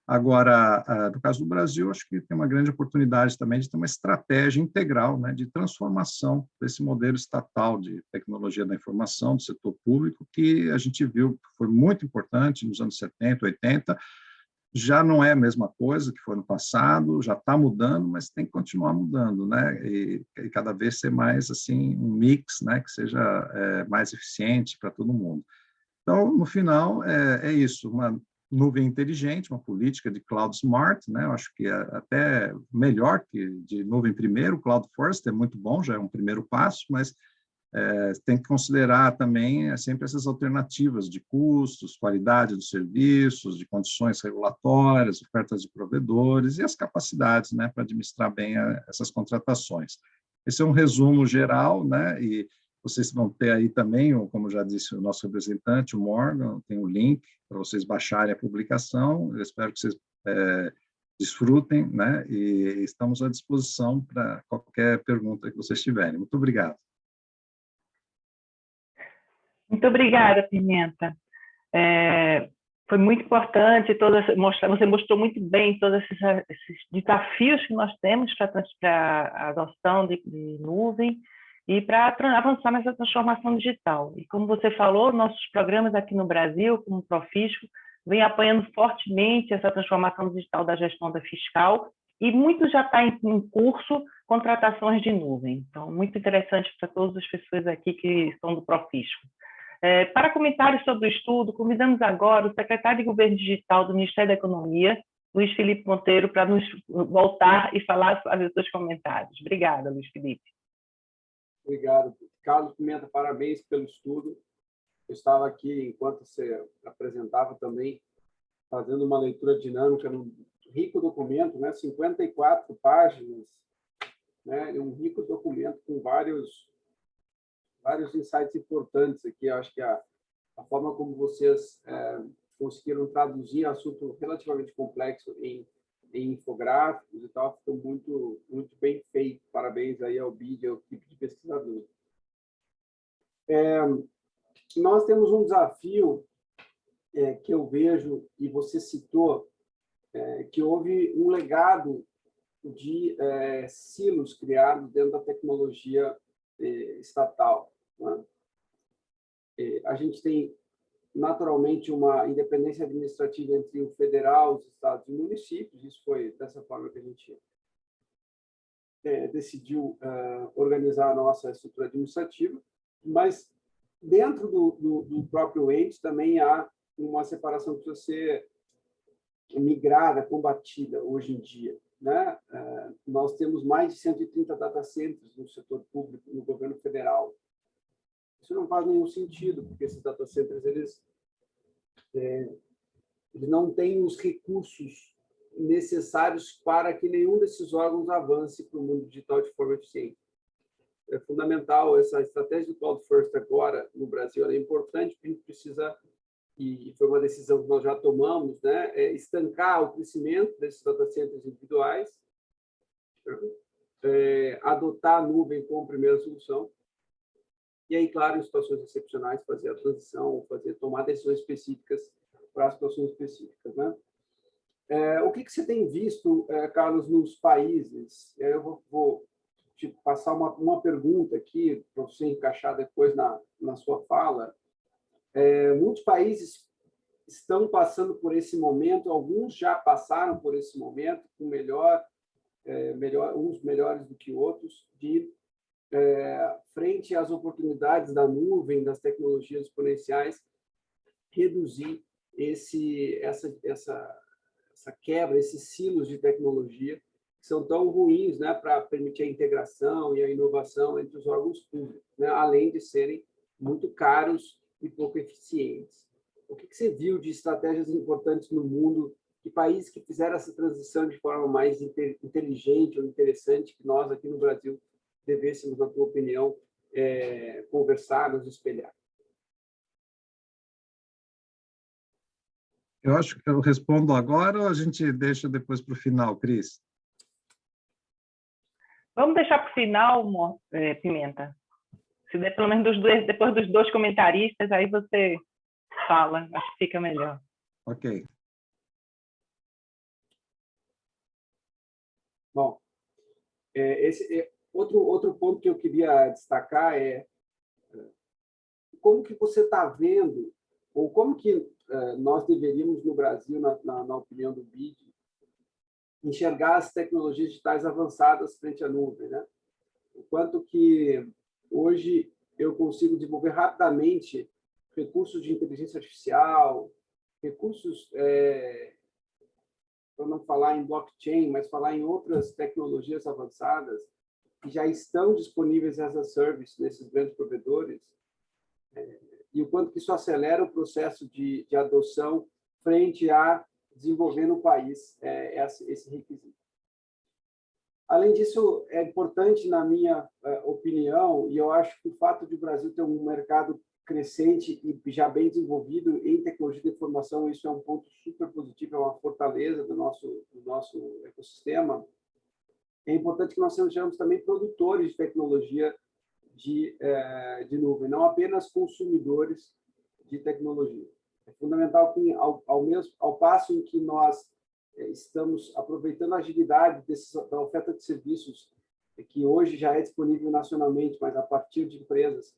Agora, no caso do Brasil, acho que tem uma grande oportunidade também de ter uma estratégia integral, né, de transformação desse modelo estatal de tecnologia da informação do setor público, que a gente viu que foi muito importante nos anos 70, 80, já não é a mesma coisa que foi no passado, já está mudando, mas tem que continuar mudando, né, e cada vez ser mais, assim, um mix, né, que seja mais eficiente para todo mundo. Então, no final, é isso, uma nuvem inteligente, uma política de cloud smart, né? Eu acho que é até melhor que de nuvem primeiro, cloud first é muito bom, já é um primeiro passo, mas tem que considerar também sempre essas alternativas de custos, qualidade dos serviços, de condições regulatórias, ofertas de provedores e as capacidades, né, para administrar bem essas contratações. Esse é um resumo geral, né, e vocês vão ter aí também, como já disse o nosso representante, o Morgan, tem o link para vocês baixarem a publicação. Eu espero que vocês desfrutem, né? E estamos à disposição para qualquer pergunta que vocês tiverem. Muito obrigado. Muito obrigada, Pimenta. Foi muito importante, você mostrou muito bem todos esses desafios que nós temos para a adoção de nuvem, e para avançar nessa transformação digital. E como você falou, nossos programas aqui no Brasil, como o Profisco, vem apoiando fortemente essa transformação digital da gestão da fiscal e muito já está em curso contratações de nuvem. Então, muito interessante para todas as pessoas aqui que são do Profisco. Para comentários sobre o estudo, convidamos agora o secretário de Governo Digital do Ministério da Economia, Luiz Felipe Monteiro, para nos voltar e fazer os seus comentários. Obrigada, Luiz Felipe. Obrigado. Carlos Pimenta, parabéns pelo estudo. Eu estava aqui, enquanto você apresentava também, fazendo uma leitura dinâmica num rico documento, né? 54 páginas, né? Um rico documento com vários insights importantes aqui. Eu acho que a forma como vocês conseguiram traduzir assunto relativamente complexo em infográficos e tal, ficou muito bem feito. Parabéns aí ao BID e ao equipe de pesquisadores. Nós temos um desafio que eu vejo, e você citou, que houve um legado de silos criados dentro da tecnologia estatal, né? A gente tem, naturalmente, uma independência administrativa entre o federal, os estados e municípios. Isso foi dessa forma que a gente decidiu organizar a nossa estrutura administrativa, mas dentro do próprio ente também há uma separação que precisa ser migrada, combatida hoje em dia, né? Nós temos mais de 130 data centers no setor público, no governo federal. Isso não faz nenhum sentido, porque esses data centers eles não têm os recursos necessários para que nenhum desses órgãos avance para o mundo digital de forma eficiente. É fundamental essa estratégia do Cloud First agora no Brasil, ela é importante, porque a gente precisa, e foi uma decisão que nós já tomamos, né, estancar o crescimento desses data centers individuais, adotar a nuvem como primeira solução, e aí, claro, em situações excepcionais, fazer a transição, tomar decisões específicas para situações específicas, né? O que você tem visto, Carlos, nos países? Eu vou te passar uma pergunta aqui, para você encaixar depois na sua fala. Muitos países estão passando por esse momento, alguns já passaram por esse momento, com uns melhores do que outros, de frente às oportunidades da nuvem, das tecnologias exponenciais, reduzir essa quebra, esses silos de tecnologia que são tão ruins, né, para permitir a integração e a inovação entre os órgãos públicos, né, além de serem muito caros e pouco eficientes. O que você viu de estratégias importantes no mundo, de países que fizeram essa transição de forma mais inteligente ou interessante, que nós aqui no Brasil devêssemos, na tua opinião, conversar, nos espelhar? Eu acho que eu respondo agora ou a gente deixa depois para o final, Cris? Vamos deixar para o final, Pimenta. Se der pelo menos depois dos dois comentaristas, aí você fala, acho que fica melhor. Ok. Bom, outro ponto que eu queria destacar é como que você está vendo, ou como que nós deveríamos, no Brasil, na opinião do BID, enxergar as tecnologias digitais avançadas frente à nuvem, né? O quanto que hoje eu consigo desenvolver rapidamente recursos de inteligência artificial, recursos, para não falar em blockchain, mas falar em outras tecnologias avançadas que já estão disponíveis as a service nesses grandes provedores, e o quanto que isso acelera o processo de adoção frente a desenvolver no país esse requisito. Além disso, é importante, na minha opinião, e eu acho que o fato de o Brasil ter um mercado crescente e já bem desenvolvido em tecnologia de informação, isso é um ponto super positivo, é uma fortaleza do nosso ecossistema. É importante que nós sejamos também produtores de tecnologia de nuvem, não apenas consumidores de tecnologia. É fundamental que, ao passo em que nós estamos aproveitando a agilidade da oferta de serviços que hoje já é disponível nacionalmente, mas a partir de empresas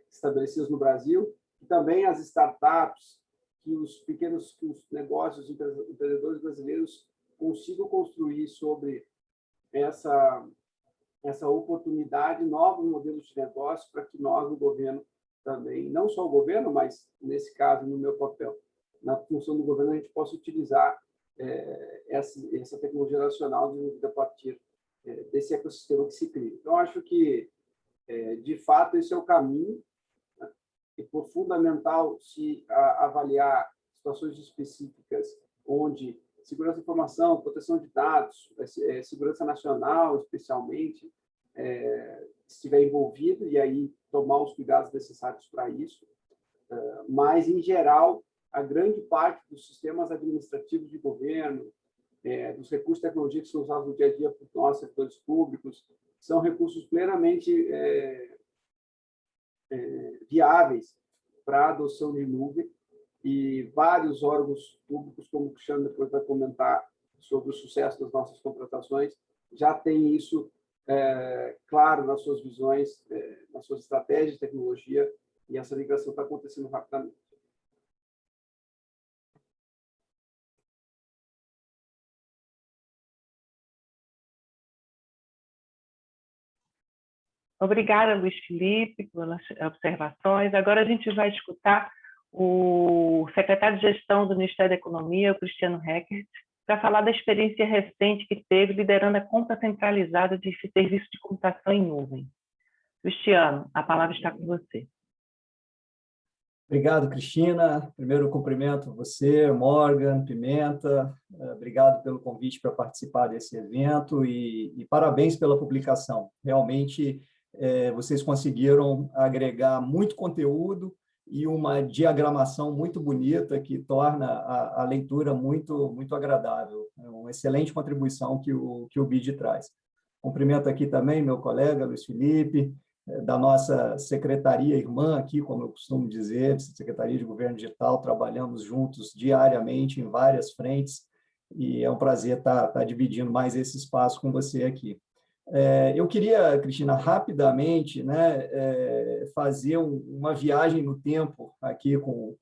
estabelecidas no Brasil, e também as startups, que os pequenos negócios, empreendedores brasileiros consigam construir sobre essa oportunidade novos modelos de negócio para que nós, no governo, também, não só o governo, mas, nesse caso, no meu papel, na função do governo, a gente possa utilizar essa tecnologia nacional desenvolvida a partir desse ecossistema que se cria. Então, acho que, de fato, esse é o caminho, né? E por fundamental se avaliar situações específicas onde segurança da informação, proteção de dados, segurança nacional, especialmente, estiver envolvido, e aí tomar os cuidados necessários para isso. Mas, em geral, a grande parte dos sistemas administrativos de governo, dos recursos de tecnologia que são usados no dia a dia por nós, setores públicos, são recursos plenamente viáveis para a adoção de nuvem, e vários órgãos públicos, como o Cristiano depois vai comentar sobre o sucesso das nossas contratações, já têm isso claro nas suas visões, nas suas estratégias de tecnologia, e essa migração está acontecendo rapidamente. Obrigada, Luiz Felipe, pelas observações. Agora a gente vai escutar o secretário de Gestão do Ministério da Economia, o Cristiano Heckert, para falar da experiência recente que teve liderando a compra centralizada de serviço de computação em nuvem. Cristiano, a palavra está com você. Obrigado, Cristina. Primeiro, cumprimento você, Morgan, Pimenta. Obrigado pelo convite para participar desse evento e parabéns pela publicação. Realmente, vocês conseguiram agregar muito conteúdo e uma diagramação muito bonita que torna a leitura muito agradável. É uma excelente contribuição que o BID traz. Cumprimento aqui também meu colega, Luiz Felipe, da nossa secretaria irmã aqui, como eu costumo dizer, Secretaria de Governo Digital, trabalhamos juntos diariamente em várias frentes, e é um prazer estar dividindo mais esse espaço com você aqui. Eu queria, Cristina, rapidamente, né, fazer uma viagem no tempo aqui com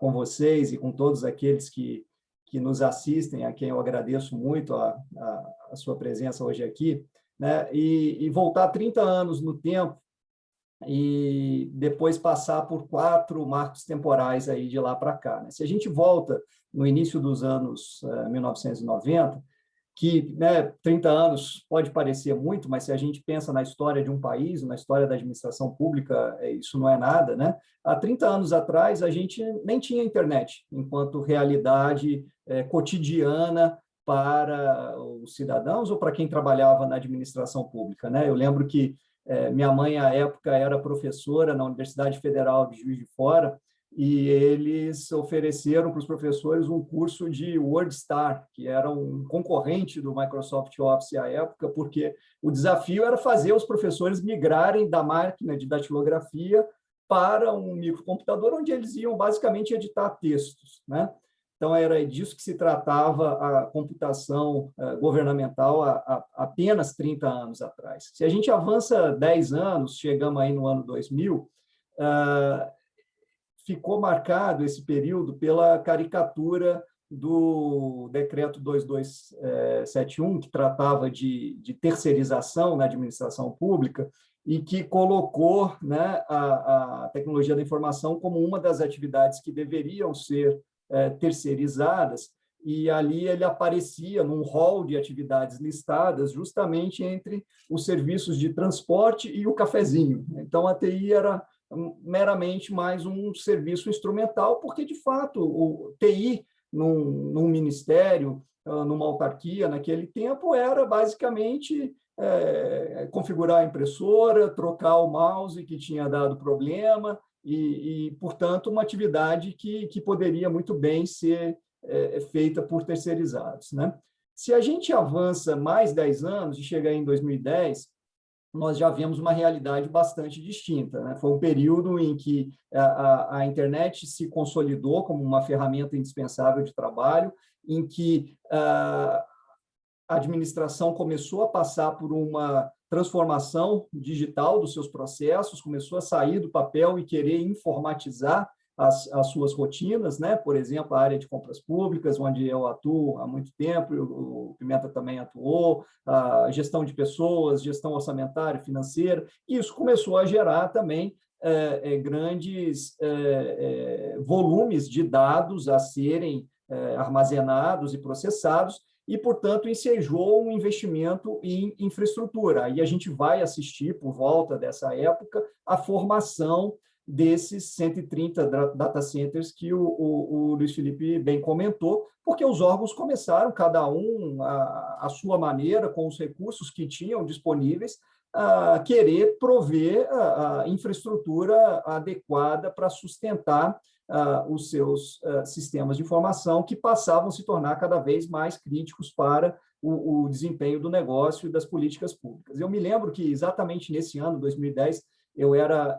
vocês e com todos aqueles que nos assistem, a quem eu agradeço muito a sua presença hoje aqui, né, e voltar 30 anos no tempo e depois passar por 4 marcos temporais aí de lá para cá, né? Se a gente volta no início dos anos 1990, que, né, 30 anos pode parecer muito, mas se a gente pensa na história de um país, na história da administração pública, isso não é nada, né? Há 30 anos atrás, a gente nem tinha internet enquanto realidade cotidiana para os cidadãos ou para quem trabalhava na administração pública, né? Eu lembro que minha mãe, à época, era professora na Universidade Federal de Juiz de Fora, e eles ofereceram para os professores um curso de WordStar, que era um concorrente do Microsoft Office à época, porque o desafio era fazer os professores migrarem da máquina de datilografia para um microcomputador, onde eles iam basicamente editar textos, né? Então, era disso que se tratava a computação governamental há apenas 30 anos atrás. Se a gente avança 10 anos, chegamos aí no ano 2000, ficou marcado esse período pela caricatura do decreto 2271, que tratava de terceirização na administração pública e que colocou, né, a tecnologia da informação como uma das atividades que deveriam ser terceirizadas, e ali ele aparecia num rol de atividades listadas justamente entre os serviços de transporte e o cafezinho. Então, a TI era meramente mais um serviço instrumental, porque, de fato, o TI num ministério, numa autarquia, naquele tempo, era basicamente configurar a impressora, trocar o mouse que tinha dado problema, e portanto, uma atividade que poderia muito bem ser feita por terceirizados, né? Se a gente avança mais 10 anos e chega em 2010, nós já vemos uma realidade bastante distinta, né? Foi um período em que a internet se consolidou como uma ferramenta indispensável de trabalho, em que a administração começou a passar por uma transformação digital dos seus processos, começou a sair do papel e querer informatizar as suas rotinas, né? Por exemplo, a área de compras públicas, onde eu atuo há muito tempo, o Pimenta também atuou, a gestão de pessoas, gestão orçamentária, financeira, e isso começou a gerar também grandes volumes de dados a serem armazenados e processados, e, portanto, ensejou um investimento em infraestrutura. Aí a gente vai assistir, por volta dessa época, a formação desses 130 data centers que o Luiz Felipe bem comentou, porque os órgãos começaram, cada um à sua maneira, com os recursos que tinham disponíveis, a querer prover a infraestrutura adequada para sustentar os seus sistemas de informação, que passavam a se tornar cada vez mais críticos para o desempenho do negócio e das políticas públicas. Eu me lembro que, exatamente nesse ano, 2010, eu era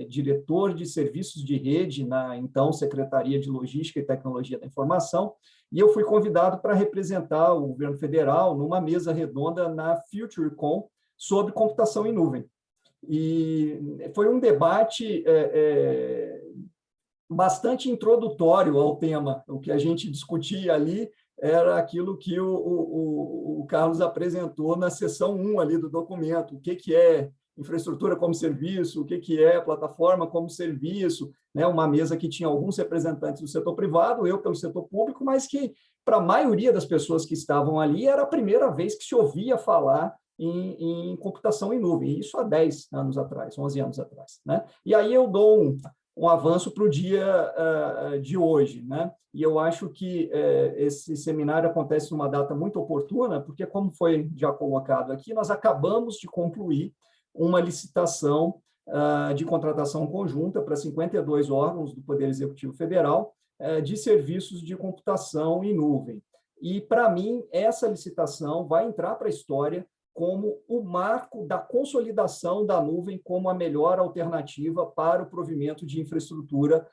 diretor de serviços de rede na, então, Secretaria de Logística e Tecnologia da Informação, e eu fui convidado para representar o governo federal numa mesa redonda na FutureCon sobre computação em nuvem. E foi um debate bastante introdutório ao tema. O que a gente discutia ali era aquilo que o Carlos apresentou na seção 1 ali do documento, o que é infraestrutura como serviço, o que é plataforma como serviço, né? Uma mesa que tinha alguns representantes do setor privado, eu pelo setor público, mas que, para a maioria das pessoas que estavam ali, era a primeira vez que se ouvia falar em computação em nuvem, isso há 10 anos atrás, 11 anos atrás, né? E aí eu dou um avanço para o dia de hoje, né? E eu acho que esse seminário acontece numa data muito oportuna, porque, como foi já colocado aqui, nós acabamos de concluir uma licitação de contratação conjunta para 52 órgãos do Poder Executivo Federal de serviços de computação em nuvem. E, para mim, essa licitação vai entrar para a história como o marco da consolidação da nuvem como a melhor alternativa para o provimento de infraestrutura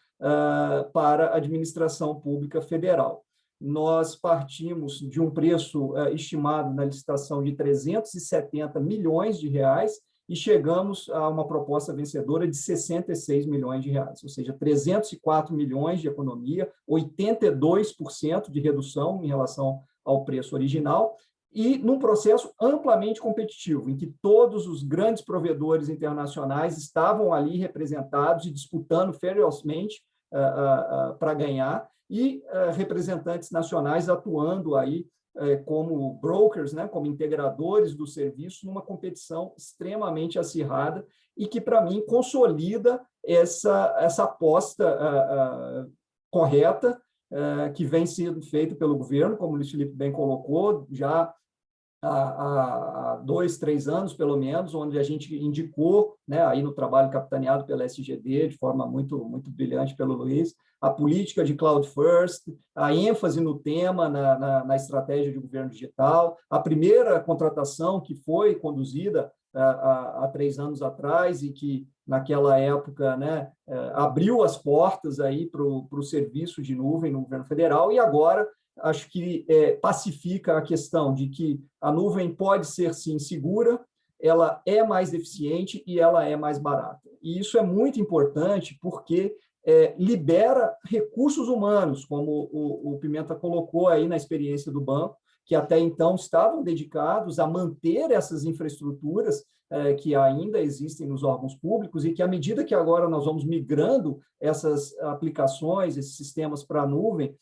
para a administração pública federal. Nós partimos de um preço estimado na licitação de 370 milhões de reais e chegamos a uma proposta vencedora de 66 milhões de reais, ou seja, 304 milhões de economia, 82% de redução em relação ao preço original, e num processo amplamente competitivo, em que todos os grandes provedores internacionais estavam ali representados e disputando ferozmente para ganhar, e representantes nacionais atuando aí como brokers, né, como integradores do serviço, numa competição extremamente acirrada e que, para mim, consolida essa aposta correta que vem sendo feita pelo governo, como o Luiz Felipe bem colocou, já há 2, 3 anos, pelo menos, onde a gente indicou, né, aí no trabalho capitaneado pela SGD, de forma muito, muito brilhante pelo Luiz, a política de Cloud First, a ênfase no tema, na estratégia de governo digital, a primeira contratação que foi conduzida há 3 anos atrás e que, naquela época, né, abriu as portas aí para o serviço de nuvem no governo federal, e agora acho que pacifica a questão de que a nuvem pode ser, sim, segura, ela é mais eficiente e ela é mais barata. E isso é muito importante porque libera recursos humanos, como o Pimenta colocou aí na experiência do banco, que até então estavam dedicados a manter essas infraestruturas que ainda existem nos órgãos públicos e que, à medida que agora nós vamos migrando essas aplicações, esses sistemas para a nuvem,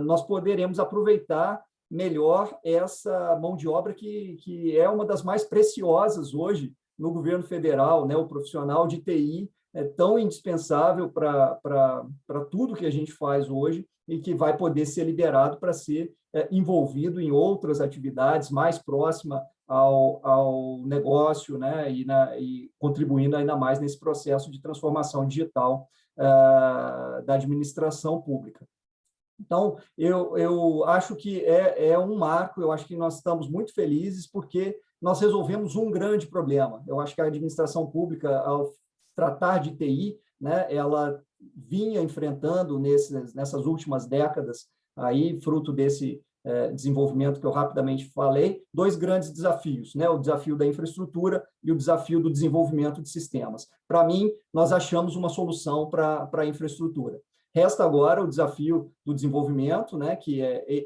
nós poderemos aproveitar melhor essa mão de obra que é uma das mais preciosas hoje no governo federal, né? O profissional de TI é tão indispensável para tudo que a gente faz hoje e que vai poder ser liberado para ser envolvido em outras atividades mais próximas ao negócio, né? E contribuindo ainda mais nesse processo de transformação digital da administração pública. Então, eu acho que é um marco, eu acho que nós estamos muito felizes porque nós resolvemos um grande problema. Eu acho que a administração pública, ao tratar de TI, né, ela vinha enfrentando nessas últimas décadas, aí, fruto desse desenvolvimento que eu rapidamente falei, dois grandes desafios, né? O desafio da infraestrutura e o desafio do desenvolvimento de sistemas. Para mim, nós achamos uma solução para a infraestrutura. Resta agora o desafio do desenvolvimento, né? Que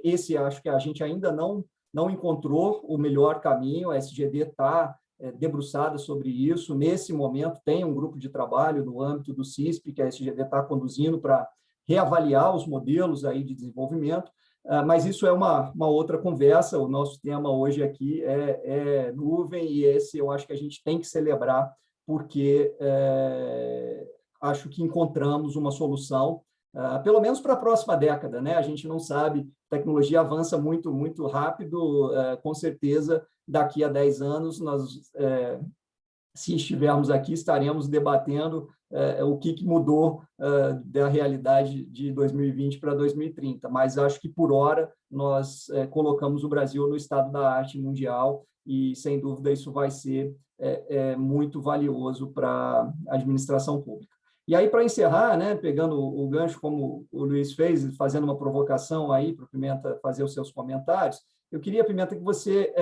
esse acho que a gente ainda não encontrou o melhor caminho, a SGD está debruçada sobre isso. Nesse momento, tem um grupo de trabalho no âmbito do CISP, que a SGD está conduzindo para reavaliar os modelos aí de desenvolvimento, mas isso é uma outra conversa. O nosso tema hoje aqui é nuvem, e esse eu acho que a gente tem que celebrar, porque acho que encontramos uma solução, pelo menos para a próxima década, né? A gente não sabe, a tecnologia avança muito, muito rápido, com certeza, daqui a 10 anos, nós, se estivermos aqui, estaremos debatendo o que mudou da realidade de 2020 para 2030, mas acho que, por hora, nós colocamos o Brasil no estado da arte mundial e, sem dúvida, isso vai ser muito valioso para a administração pública. E aí, para encerrar, né, pegando o gancho, como o Luiz fez, fazendo uma provocação aí para o Pimenta fazer os seus comentários, eu queria, Pimenta, que você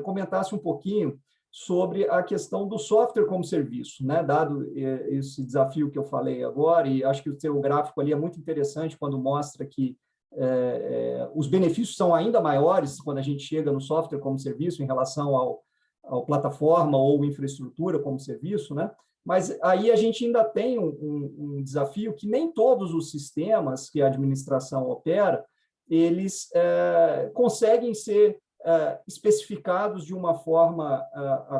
comentasse um pouquinho sobre a questão do software como serviço, né? Dado esse desafio que eu falei agora, e acho que o seu gráfico ali é muito interessante quando mostra que os benefícios são ainda maiores quando a gente chega no software como serviço em relação ao plataforma ou infraestrutura como serviço, né? Mas aí a gente ainda tem um desafio que nem todos os sistemas que a administração opera, eles conseguem ser especificados de uma forma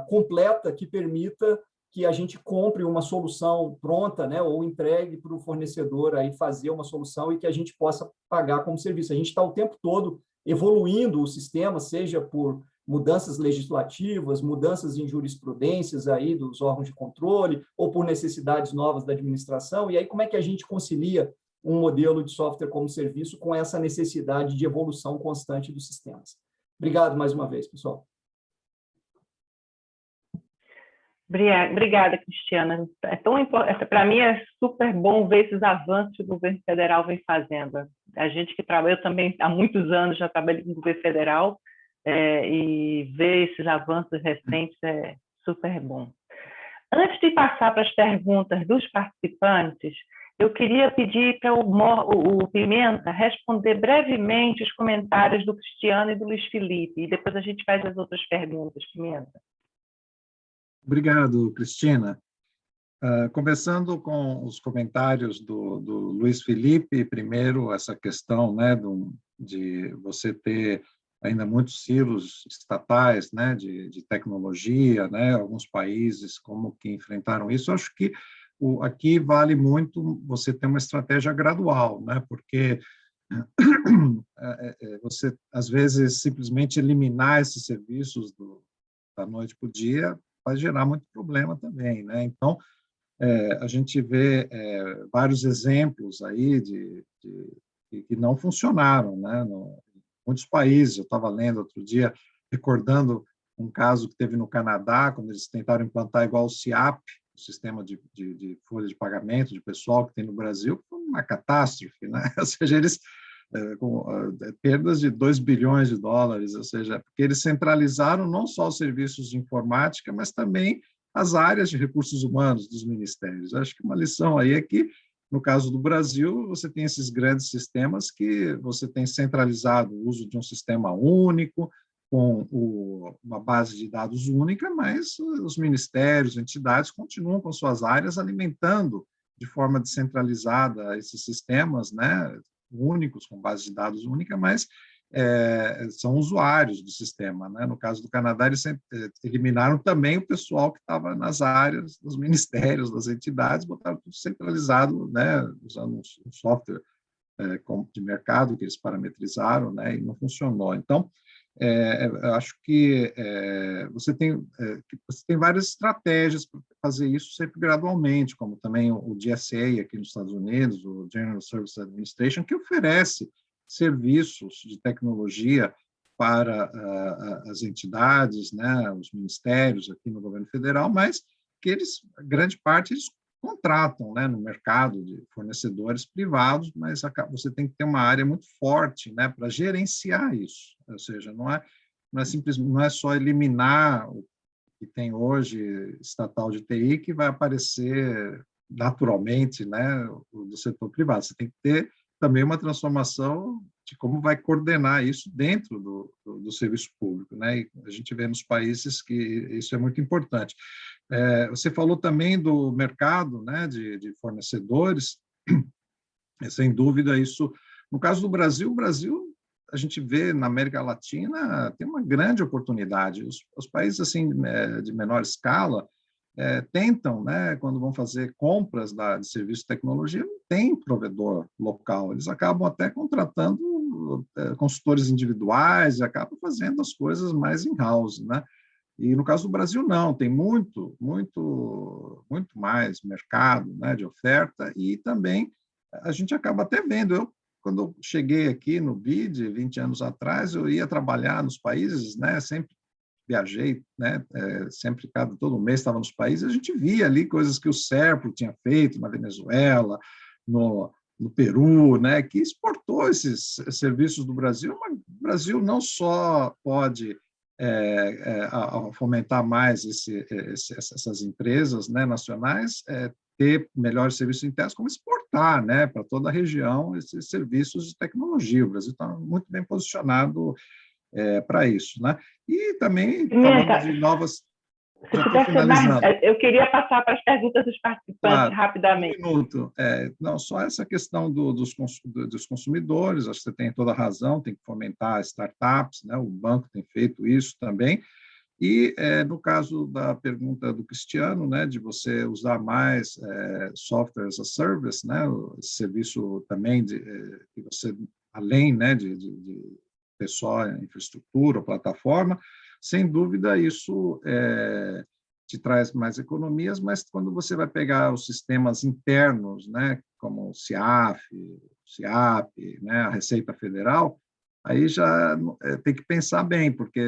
completa que permita que a gente compre uma solução pronta, né, ou entregue para o fornecedor aí fazer uma solução e que a gente possa pagar como serviço. A gente está o tempo todo evoluindo o sistema, seja por mudanças legislativas, mudanças em jurisprudências aí dos órgãos de controle, ou por necessidades novas da administração. E aí, como é que a gente concilia um modelo de software como serviço com essa necessidade de evolução constante dos sistemas? Obrigado mais uma vez, pessoal. Obrigada, Cristiana. É tão importante, para mim é super bom ver esses avanços que o governo federal vem fazendo. A gente que trabalha, eu também há muitos anos já trabalhei com o governo federal, e ver esses avanços recentes é super bom. Antes de passar para as perguntas dos participantes, eu queria pedir para o Pimenta responder brevemente os comentários do Cristiano e do Luiz Felipe, e depois a gente faz as outras perguntas, Pimenta. Obrigado, Cristina. Começando com os comentários do Luiz Felipe, primeiro, essa questão, né, de você ter ainda muitos silos estatais, né, de tecnologia, né, alguns países como que enfrentaram isso. Eu acho que aqui vale muito você ter uma estratégia gradual, né, porque você, às vezes, simplesmente eliminar esses serviços da noite para o dia vai gerar muito problema também, né? Então, a gente vê vários exemplos aí que não funcionaram, né? Muitos países, eu estava lendo outro dia, recordando um caso que teve no Canadá, quando eles tentaram implantar igual o SIAP, o sistema de folha de pagamento de pessoal que tem no Brasil, foi uma catástrofe, né? Ou seja, eles com perdas de 2 bilhões de dólares, ou seja, porque eles centralizaram não só os serviços de informática, mas também as áreas de recursos humanos dos ministérios. Acho que uma lição aí é que, no caso do Brasil, você tem esses grandes sistemas que você tem centralizado o uso de um sistema único, com uma base de dados única, mas os ministérios, entidades continuam com suas áreas alimentando de forma descentralizada esses sistemas, né, únicos, com base de dados única, mas são usuários do sistema, né? No caso do Canadá, eles eliminaram também o pessoal que estava nas áreas dos ministérios, das entidades, botaram tudo centralizado, né? Usando um software de mercado que eles parametrizaram, né? E não funcionou. Então, eu acho que você tem várias estratégias para fazer isso sempre gradualmente, como também o GSA aqui nos Estados Unidos, o General Services Administration, que oferece serviços de tecnologia para as entidades, né, os ministérios aqui no governo federal, mas que grande parte, eles contratam, né, no mercado de fornecedores privados, mas você tem que ter uma área muito forte, né, para gerenciar isso. Ou seja, não é só eliminar o que tem hoje estatal de TI que vai aparecer naturalmente, né, do setor privado. Você tem que ter também uma transformação de como vai coordenar isso dentro do serviço público, né? E a gente vê nos países que isso é muito importante. Você falou também do mercado, né, de fornecedores, sem dúvida isso. No caso do Brasil, o Brasil, a gente vê na América Latina, tem uma grande oportunidade. Os países assim de menor escala tentam, né, quando vão fazer compras de serviço de tecnologia, não tem provedor local. Eles acabam até contratando consultores individuais e acabam fazendo as coisas mais in-house, né? E no caso do Brasil, não, tem muito mais mercado, né, de oferta, e também a gente acaba até vendo. Quando eu cheguei aqui no BID, 20 anos atrás, eu ia trabalhar nos países, né, sempre viajei, né, sempre, todo mês estava nos países, a gente via ali coisas que o Serpro tinha feito na Venezuela, no Peru, né, que exportou esses serviços do Brasil, mas o Brasil não só pode fomentar mais essas empresas, né, nacionais, ter melhores serviços internos, como exportar, né, para toda a região esses serviços de tecnologia. O Brasil está muito bem posicionado para isso, né? E também falando de novas... Se puder ser mais... Eu queria passar para as perguntas dos participantes rapidamente. Um minuto. Não, só essa questão dos consumidores, acho que você tem toda a razão, tem que fomentar startups, né? O banco tem feito isso também. E, no caso da pergunta do Cristiano, né, de você usar mais software as a service, né, o serviço também que você, além, né, de ter só infraestrutura ou plataforma, sem dúvida isso te traz mais economias, mas quando você vai pegar os sistemas internos, né, como o CIAF, o CIAP, né, a Receita Federal, aí já tem que pensar bem, porque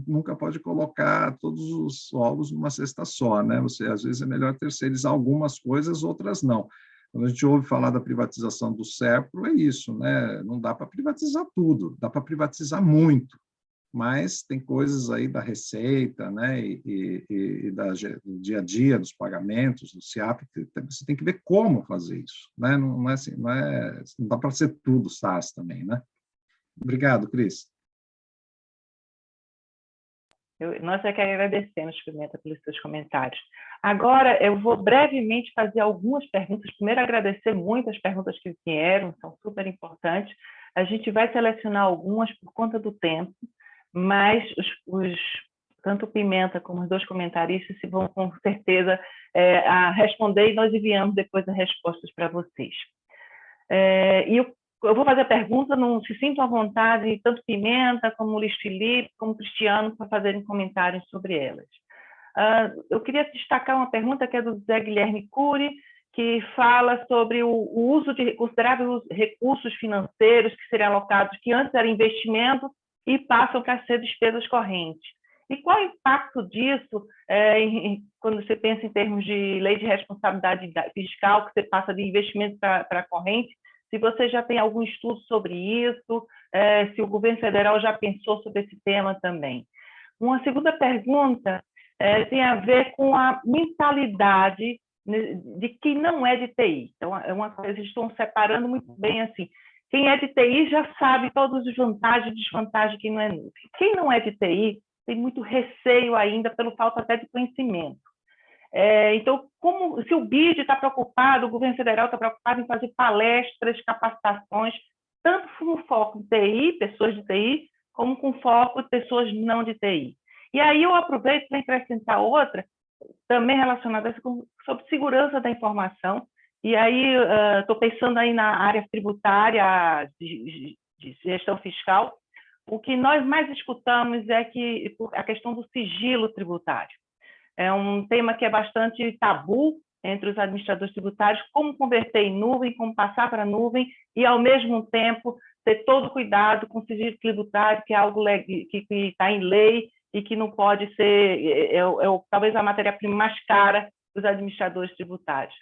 nunca pode colocar todos os ovos numa cesta só, né? Às vezes é melhor terceirizar algumas coisas, outras não. Quando a gente ouve falar da privatização do Serpro, é isso, né? Não dá para privatizar tudo, dá para privatizar muito, mas tem coisas aí da Receita, né? E do dia a dia, dos pagamentos, do CIAP, que você tem que ver como fazer isso, né? Não é assim, não dá para ser tudo SaaS também, né? Obrigado, Cris. Nós é que agradecemos, Pimenta, pelos seus comentários. Agora, eu vou brevemente fazer algumas perguntas. Primeiro, agradecer muito as perguntas que vieram, são super importantes. A gente vai selecionar algumas por conta do tempo, mas tanto o Pimenta como os dois comentaristas se vão, com certeza, a responder, e nós enviamos depois as respostas para vocês. E eu vou fazer a pergunta, não se sintam à vontade, tanto Pimenta, como Luiz Felipe, como Cristiano, para fazerem comentários sobre elas. Eu queria destacar uma pergunta que é do Zé Guilherme Cury, que fala sobre o uso de consideráveis recursos financeiros que seriam alocados, que antes eram investimento e passam para ser despesas correntes. E qual o impacto disso quando você pensa em termos de lei de responsabilidade fiscal, que você passa de investimento para corrente? Se você já tem algum estudo sobre isso, se o governo federal já pensou sobre esse tema também. Uma segunda pergunta tem a ver com a mentalidade de quem não é de TI. Então, é uma coisa, eles estão separando muito bem assim. Quem é de TI já sabe todas as vantagens e desvantagens de quem não é nuvem. Quem não é de TI tem muito receio ainda, pelo falta até de conhecimento. Então, se o BID está preocupado, o governo federal está preocupado em fazer palestras, capacitações, tanto com foco em TI, pessoas de TI, como com foco em pessoas não de TI. E aí eu aproveito para acrescentar outra, também relacionada sobre segurança da informação, e aí estou pensando aí na área tributária, de gestão fiscal. O que nós mais escutamos é a questão do sigilo tributário. É um tema que é bastante tabu entre os administradores tributários, como converter em nuvem, como passar para a nuvem, e, ao mesmo tempo, ter todo cuidado com o sigilo tributário, que é algo que está em lei e que não pode ser, talvez a matéria-prima mais cara dos administradores tributários.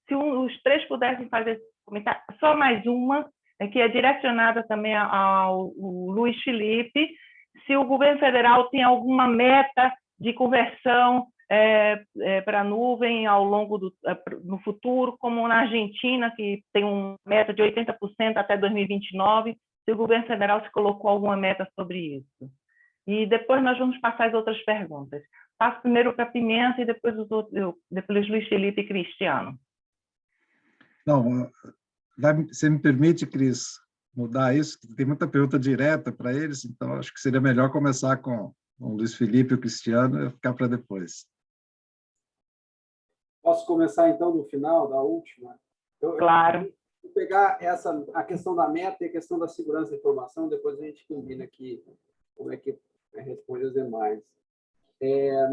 Se os três pudessem fazer esse comentário, só mais uma, que é direcionada também ao Luiz Felipe, se o governo federal tem alguma meta de conversão para a nuvem ao longo no futuro, como na Argentina, que tem uma meta de 80% até 2029, se o governo federal se colocou alguma meta sobre isso. E depois nós vamos passar as outras perguntas. Passo primeiro para a Pimenta e depois depois Luiz Felipe e Cristiano. Não, você me permite, Cris, mudar isso? Tem muita pergunta direta para eles, então acho que seria melhor começar com o Luiz Felipe e o Cristiano e ficar para depois. Posso começar, então, do final, da última? Claro. Vou pegar a questão da meta e a questão da segurança da informação, depois a gente combina aqui como é que responde as demais.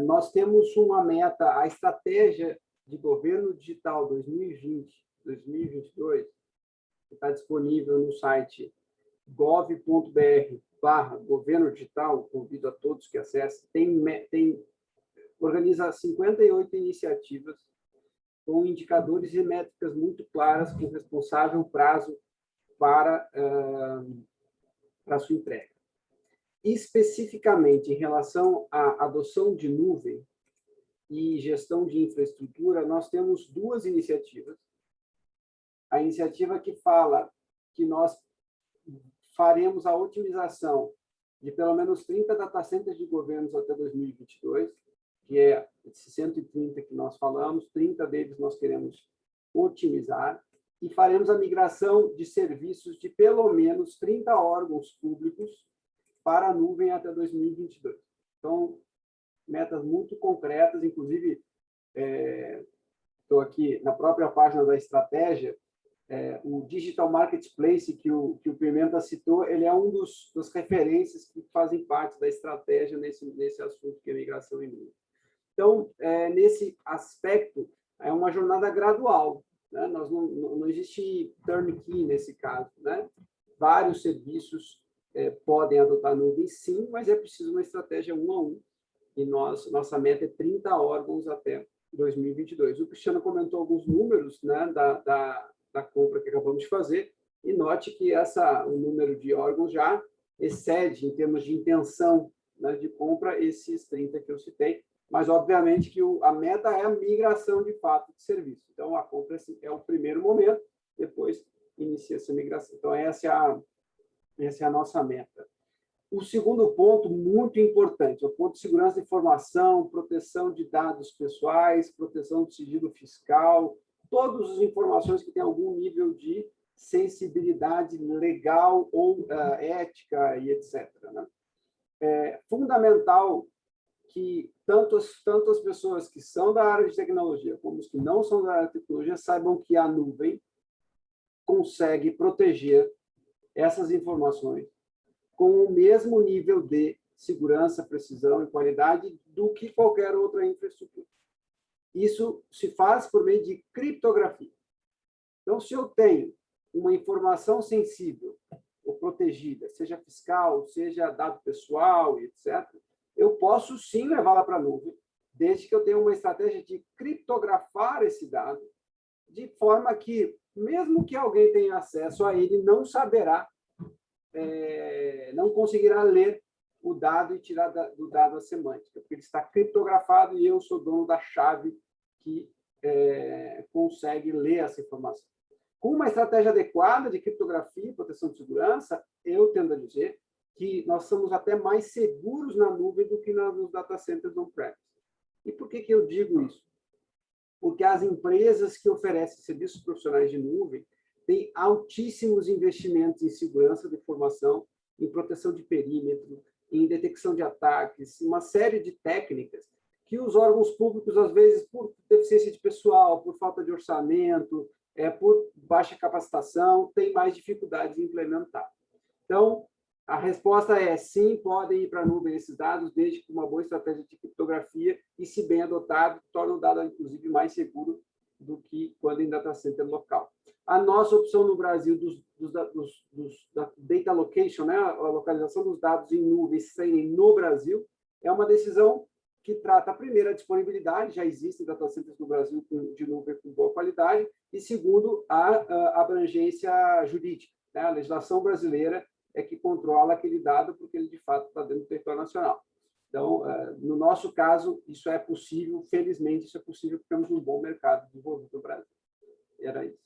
Nós temos uma meta, a estratégia de governo digital 2020-2022, que está disponível no site gov.br/governo digital, convido a todos que acessem, organiza 58 iniciativas com indicadores e métricas muito claras, com responsável prazo para a sua entrega. Especificamente em relação à adoção de nuvem e gestão de infraestrutura, nós temos duas iniciativas. A iniciativa que fala que nós faremos a otimização de pelo menos 30 data centers de governos até 2022, que é esses 130 que nós falamos, 30 deles nós queremos otimizar, e faremos a migração de serviços de pelo menos 30 órgãos públicos para a nuvem até 2022. Então, metas muito concretas, inclusive, estou aqui na própria página da estratégia, o Digital Marketplace que o Pimenta citou, ele é das referências que fazem parte da estratégia nesse assunto que é migração em nuvem. Então, nesse aspecto, é uma jornada gradual, né? Não existe turnkey nesse caso, né? Vários serviços podem adotar nuvem, sim, mas é preciso uma estratégia 1 a 1, e nossa meta é 30 órgãos até 2022. O Cristiano comentou alguns números, né, da compra que acabamos de fazer, e note que o número de órgãos já excede, em termos de intenção, né, de compra, esses 30 que eu citei, mas, obviamente, que a meta é a migração, de fato, de serviço. Então, a compra é o primeiro momento, depois inicia essa migração. Então, essa é a nossa meta. O segundo ponto, muito importante, é o ponto de segurança da informação, proteção de dados pessoais, proteção do sigilo fiscal, todas as informações que têm algum nível de sensibilidade legal ou ética e etc. Né? É fundamental que tanto as pessoas que são da área de tecnologia como os que não são da área de tecnologia saibam que a nuvem consegue proteger essas informações com o mesmo nível de segurança, precisão e qualidade do que qualquer outra infraestrutura. Isso se faz por meio de criptografia. Então, se eu tenho uma informação sensível ou protegida, seja fiscal, seja dado pessoal, etc., eu posso sim levá-la para a nuvem, desde que eu tenha uma estratégia de criptografar esse dado, de forma que, mesmo que alguém tenha acesso a ele, não saberá, não conseguirá ler o dado e tirar do dado a semântica, porque ele está criptografado e eu sou dono da chave que consegue ler essa informação. Com uma estratégia adequada de criptografia e proteção de segurança, eu tendo a dizer que nós somos até mais seguros na nuvem do que nos data centers on-premise. E por que eu digo isso? Porque as empresas que oferecem serviços profissionais de nuvem têm altíssimos investimentos em segurança da informação, em proteção de perímetro, em detecção de ataques, uma série de técnicas que os órgãos públicos, às vezes, por deficiência de pessoal, por falta de orçamento, por baixa capacitação, têm mais dificuldades em implementar. Então, a resposta é sim, podem ir para a nuvem esses dados, desde que uma boa estratégia de criptografia e, se bem adotado, torna o dado, inclusive, mais seguro do que quando em data center local. A nossa opção no Brasil da data location, né, a localização dos dados em nuvens serem no Brasil, é uma decisão que trata, primeiro, a disponibilidade, já existem data centers no Brasil de nuvem com boa qualidade, e segundo, a abrangência jurídica, né? A legislação brasileira é que controla aquele dado, porque ele, de fato, está dentro do território nacional. Então, no nosso caso, isso é possível, felizmente, isso é possível, porque temos um bom mercado desenvolvido no Brasil. Era isso.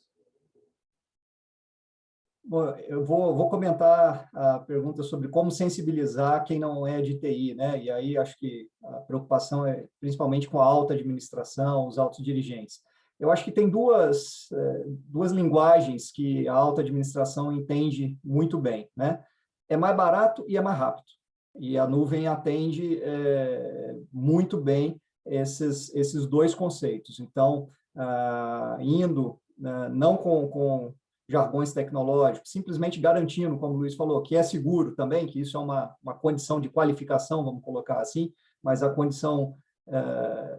Bom, eu vou comentar a pergunta sobre como sensibilizar quem não é de TI, né? E aí acho que a preocupação é principalmente com a alta administração, os altos dirigentes. Eu acho que tem duas linguagens que a alta administração entende muito bem, né? É mais barato e é mais rápido. E a nuvem atende muito bem esses dois conceitos. Então, indo não com jargões tecnológicos, simplesmente garantindo, como o Luiz falou, que é seguro também, que isso é uma condição de qualificação, vamos colocar assim, mas a condição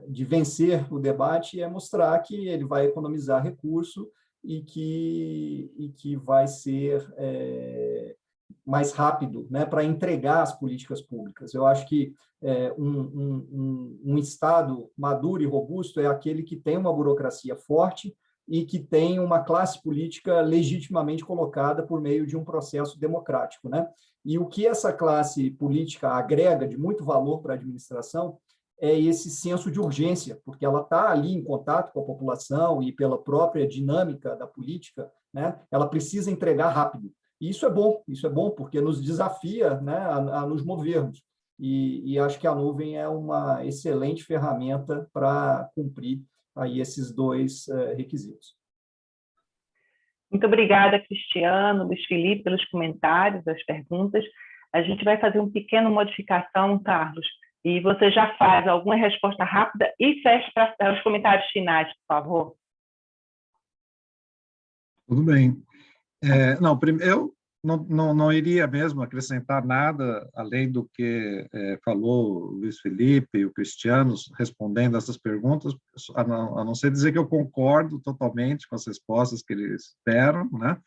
de vencer o debate é mostrar que ele vai economizar recurso e que vai ser mais rápido, né, para entregar as políticas públicas. Eu acho que um Estado maduro e robusto é aquele que tem uma burocracia forte e que tem uma classe política legitimamente colocada por meio de um processo democrático, né? E o que essa classe política agrega de muito valor para a administração é esse senso de urgência, porque ela está ali em contato com a população e pela própria dinâmica da política, né? Ela precisa entregar rápido. E isso é bom porque nos desafia, né, a nos movermos. E acho que a nuvem é uma excelente ferramenta para cumprir aí esses dois requisitos. Muito obrigada, Cristiano, Luiz Felipe, pelos comentários, as perguntas. A gente vai fazer uma pequena modificação, Carlos, e você já faz alguma resposta rápida e fecha para os comentários finais, por favor. Tudo bem. Eu não iria mesmo acrescentar nada além do que falou o Luiz Felipe e o Cristiano respondendo essas perguntas, a não ser dizer que eu concordo totalmente com as respostas que eles deram, né?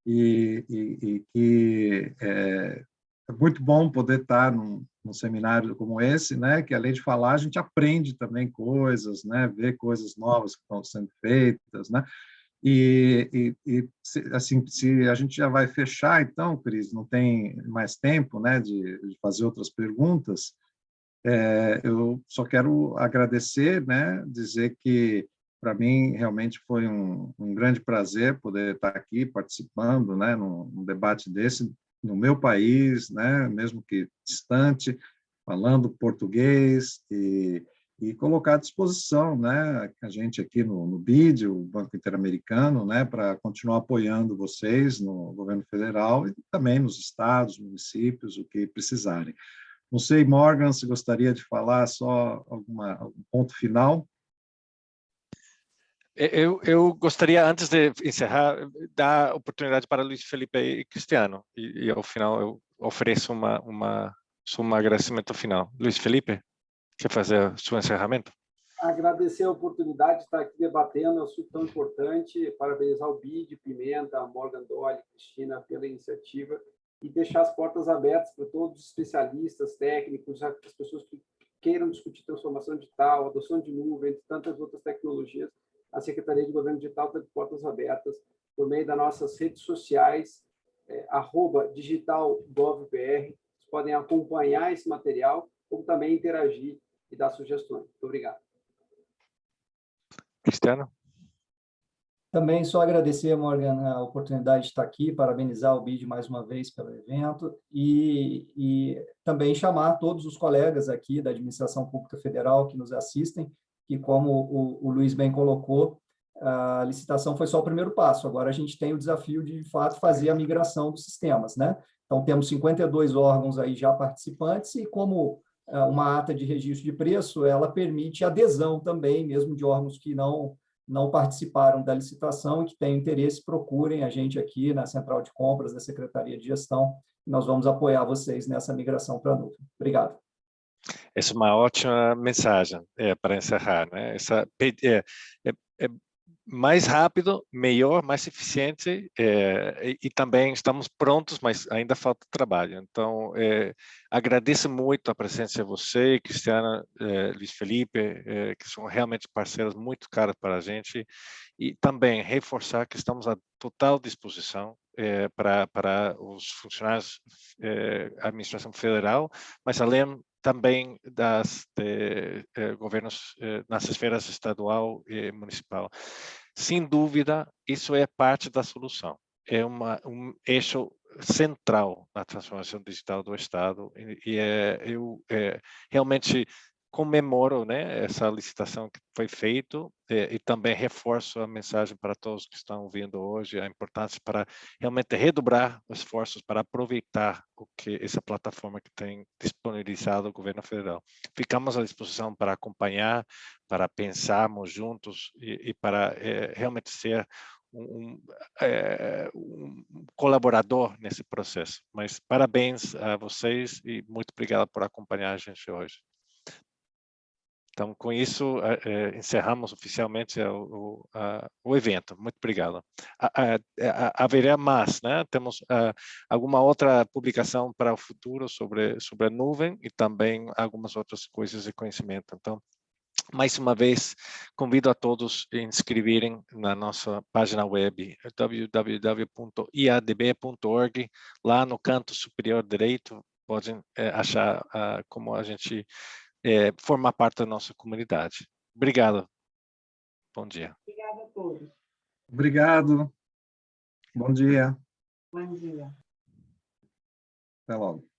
E que é muito bom poder estar num seminário como esse, né? Que além de falar, a gente aprende também coisas, né? Vê coisas novas que estão sendo feitas, né? Assim, se a gente já vai fechar, então, Cris, não tem mais tempo, né, de fazer outras perguntas, eu só quero agradecer, né, dizer que, para mim, realmente foi um grande prazer poder estar aqui participando, né, num debate desse, no meu país, né, mesmo que distante, falando português e colocar à disposição, né, a gente aqui no BID, o Banco Interamericano, né, para continuar apoiando vocês no governo federal e também nos estados, municípios, o que precisarem. Não sei, Morgan, se gostaria de falar só algum ponto final? Eu gostaria, antes de encerrar, dar oportunidade para Luiz Felipe e Cristiano, e ao final eu ofereço um agradecimento final. Luiz Felipe? Quer fazer o seu encerramento? Agradecer a oportunidade de estar aqui debatendo um assunto tão importante, parabenizar o BID, Pimenta, Morgan Doyle, Cristina pela iniciativa e deixar as portas abertas para todos os especialistas, técnicos, as pessoas que queiram discutir transformação digital, adoção de nuvem, entre tantas outras tecnologias. A Secretaria de Governo Digital está de portas abertas por meio das nossas redes sociais, @digitalgovbr. Vocês podem acompanhar esse material, como também interagir e dar sugestões. Muito obrigado. Cristiano? Também só agradecer, Morgan, a oportunidade de estar aqui, parabenizar o BID mais uma vez pelo evento e também chamar todos os colegas aqui da Administração Pública Federal que nos assistem, que, como o Luiz bem colocou, a licitação foi só o primeiro passo. Agora a gente tem o desafio de fato, fazer a migração dos sistemas, né? Então, temos 52 órgãos aí já participantes e, como uma ata de registro de preço, ela permite adesão também, mesmo de órgãos que não participaram da licitação e que têm interesse, procurem a gente aqui na Central de Compras da Secretaria de Gestão. Nós vamos apoiar vocês nessa migração para a nuvem. Obrigado. Essa é uma ótima mensagem para encerrar, né? mais rápido, melhor, mais eficiente, e também estamos prontos, mas ainda falta trabalho. Então, agradeço muito a presença de você, Cristiana, Luiz Felipe, que são realmente parceiros muito caros para a gente, e também reforçar que estamos à total disposição para os funcionários da administração federal, mas além também de governos nas esferas estadual e municipal. Sem dúvida, isso é parte da solução. É um eixo central na transformação digital do Estado e eu realmente comemoro, né, essa licitação que foi feita e também reforço a mensagem para todos que estão ouvindo hoje, a importância para realmente redobrar os esforços para aproveitar o que essa plataforma que tem disponibilizado o governo federal. Ficamos à disposição para acompanhar, para pensarmos juntos e para realmente ser um colaborador nesse processo. Mas parabéns a vocês e muito obrigado por acompanhar a gente hoje. Então, com isso, encerramos oficialmente o evento. Muito obrigado. Haverá mais, né? Temos alguma outra publicação para o futuro sobre a nuvem e também algumas outras coisas de conhecimento. Então, mais uma vez, convido a todos a inscreverem na nossa página web www.iadb.org. Lá no canto superior direito, podem achar como a gente formar parte da nossa comunidade. Obrigado. Bom dia. Obrigada a todos. Obrigado. Bom dia. Bom dia. Até logo.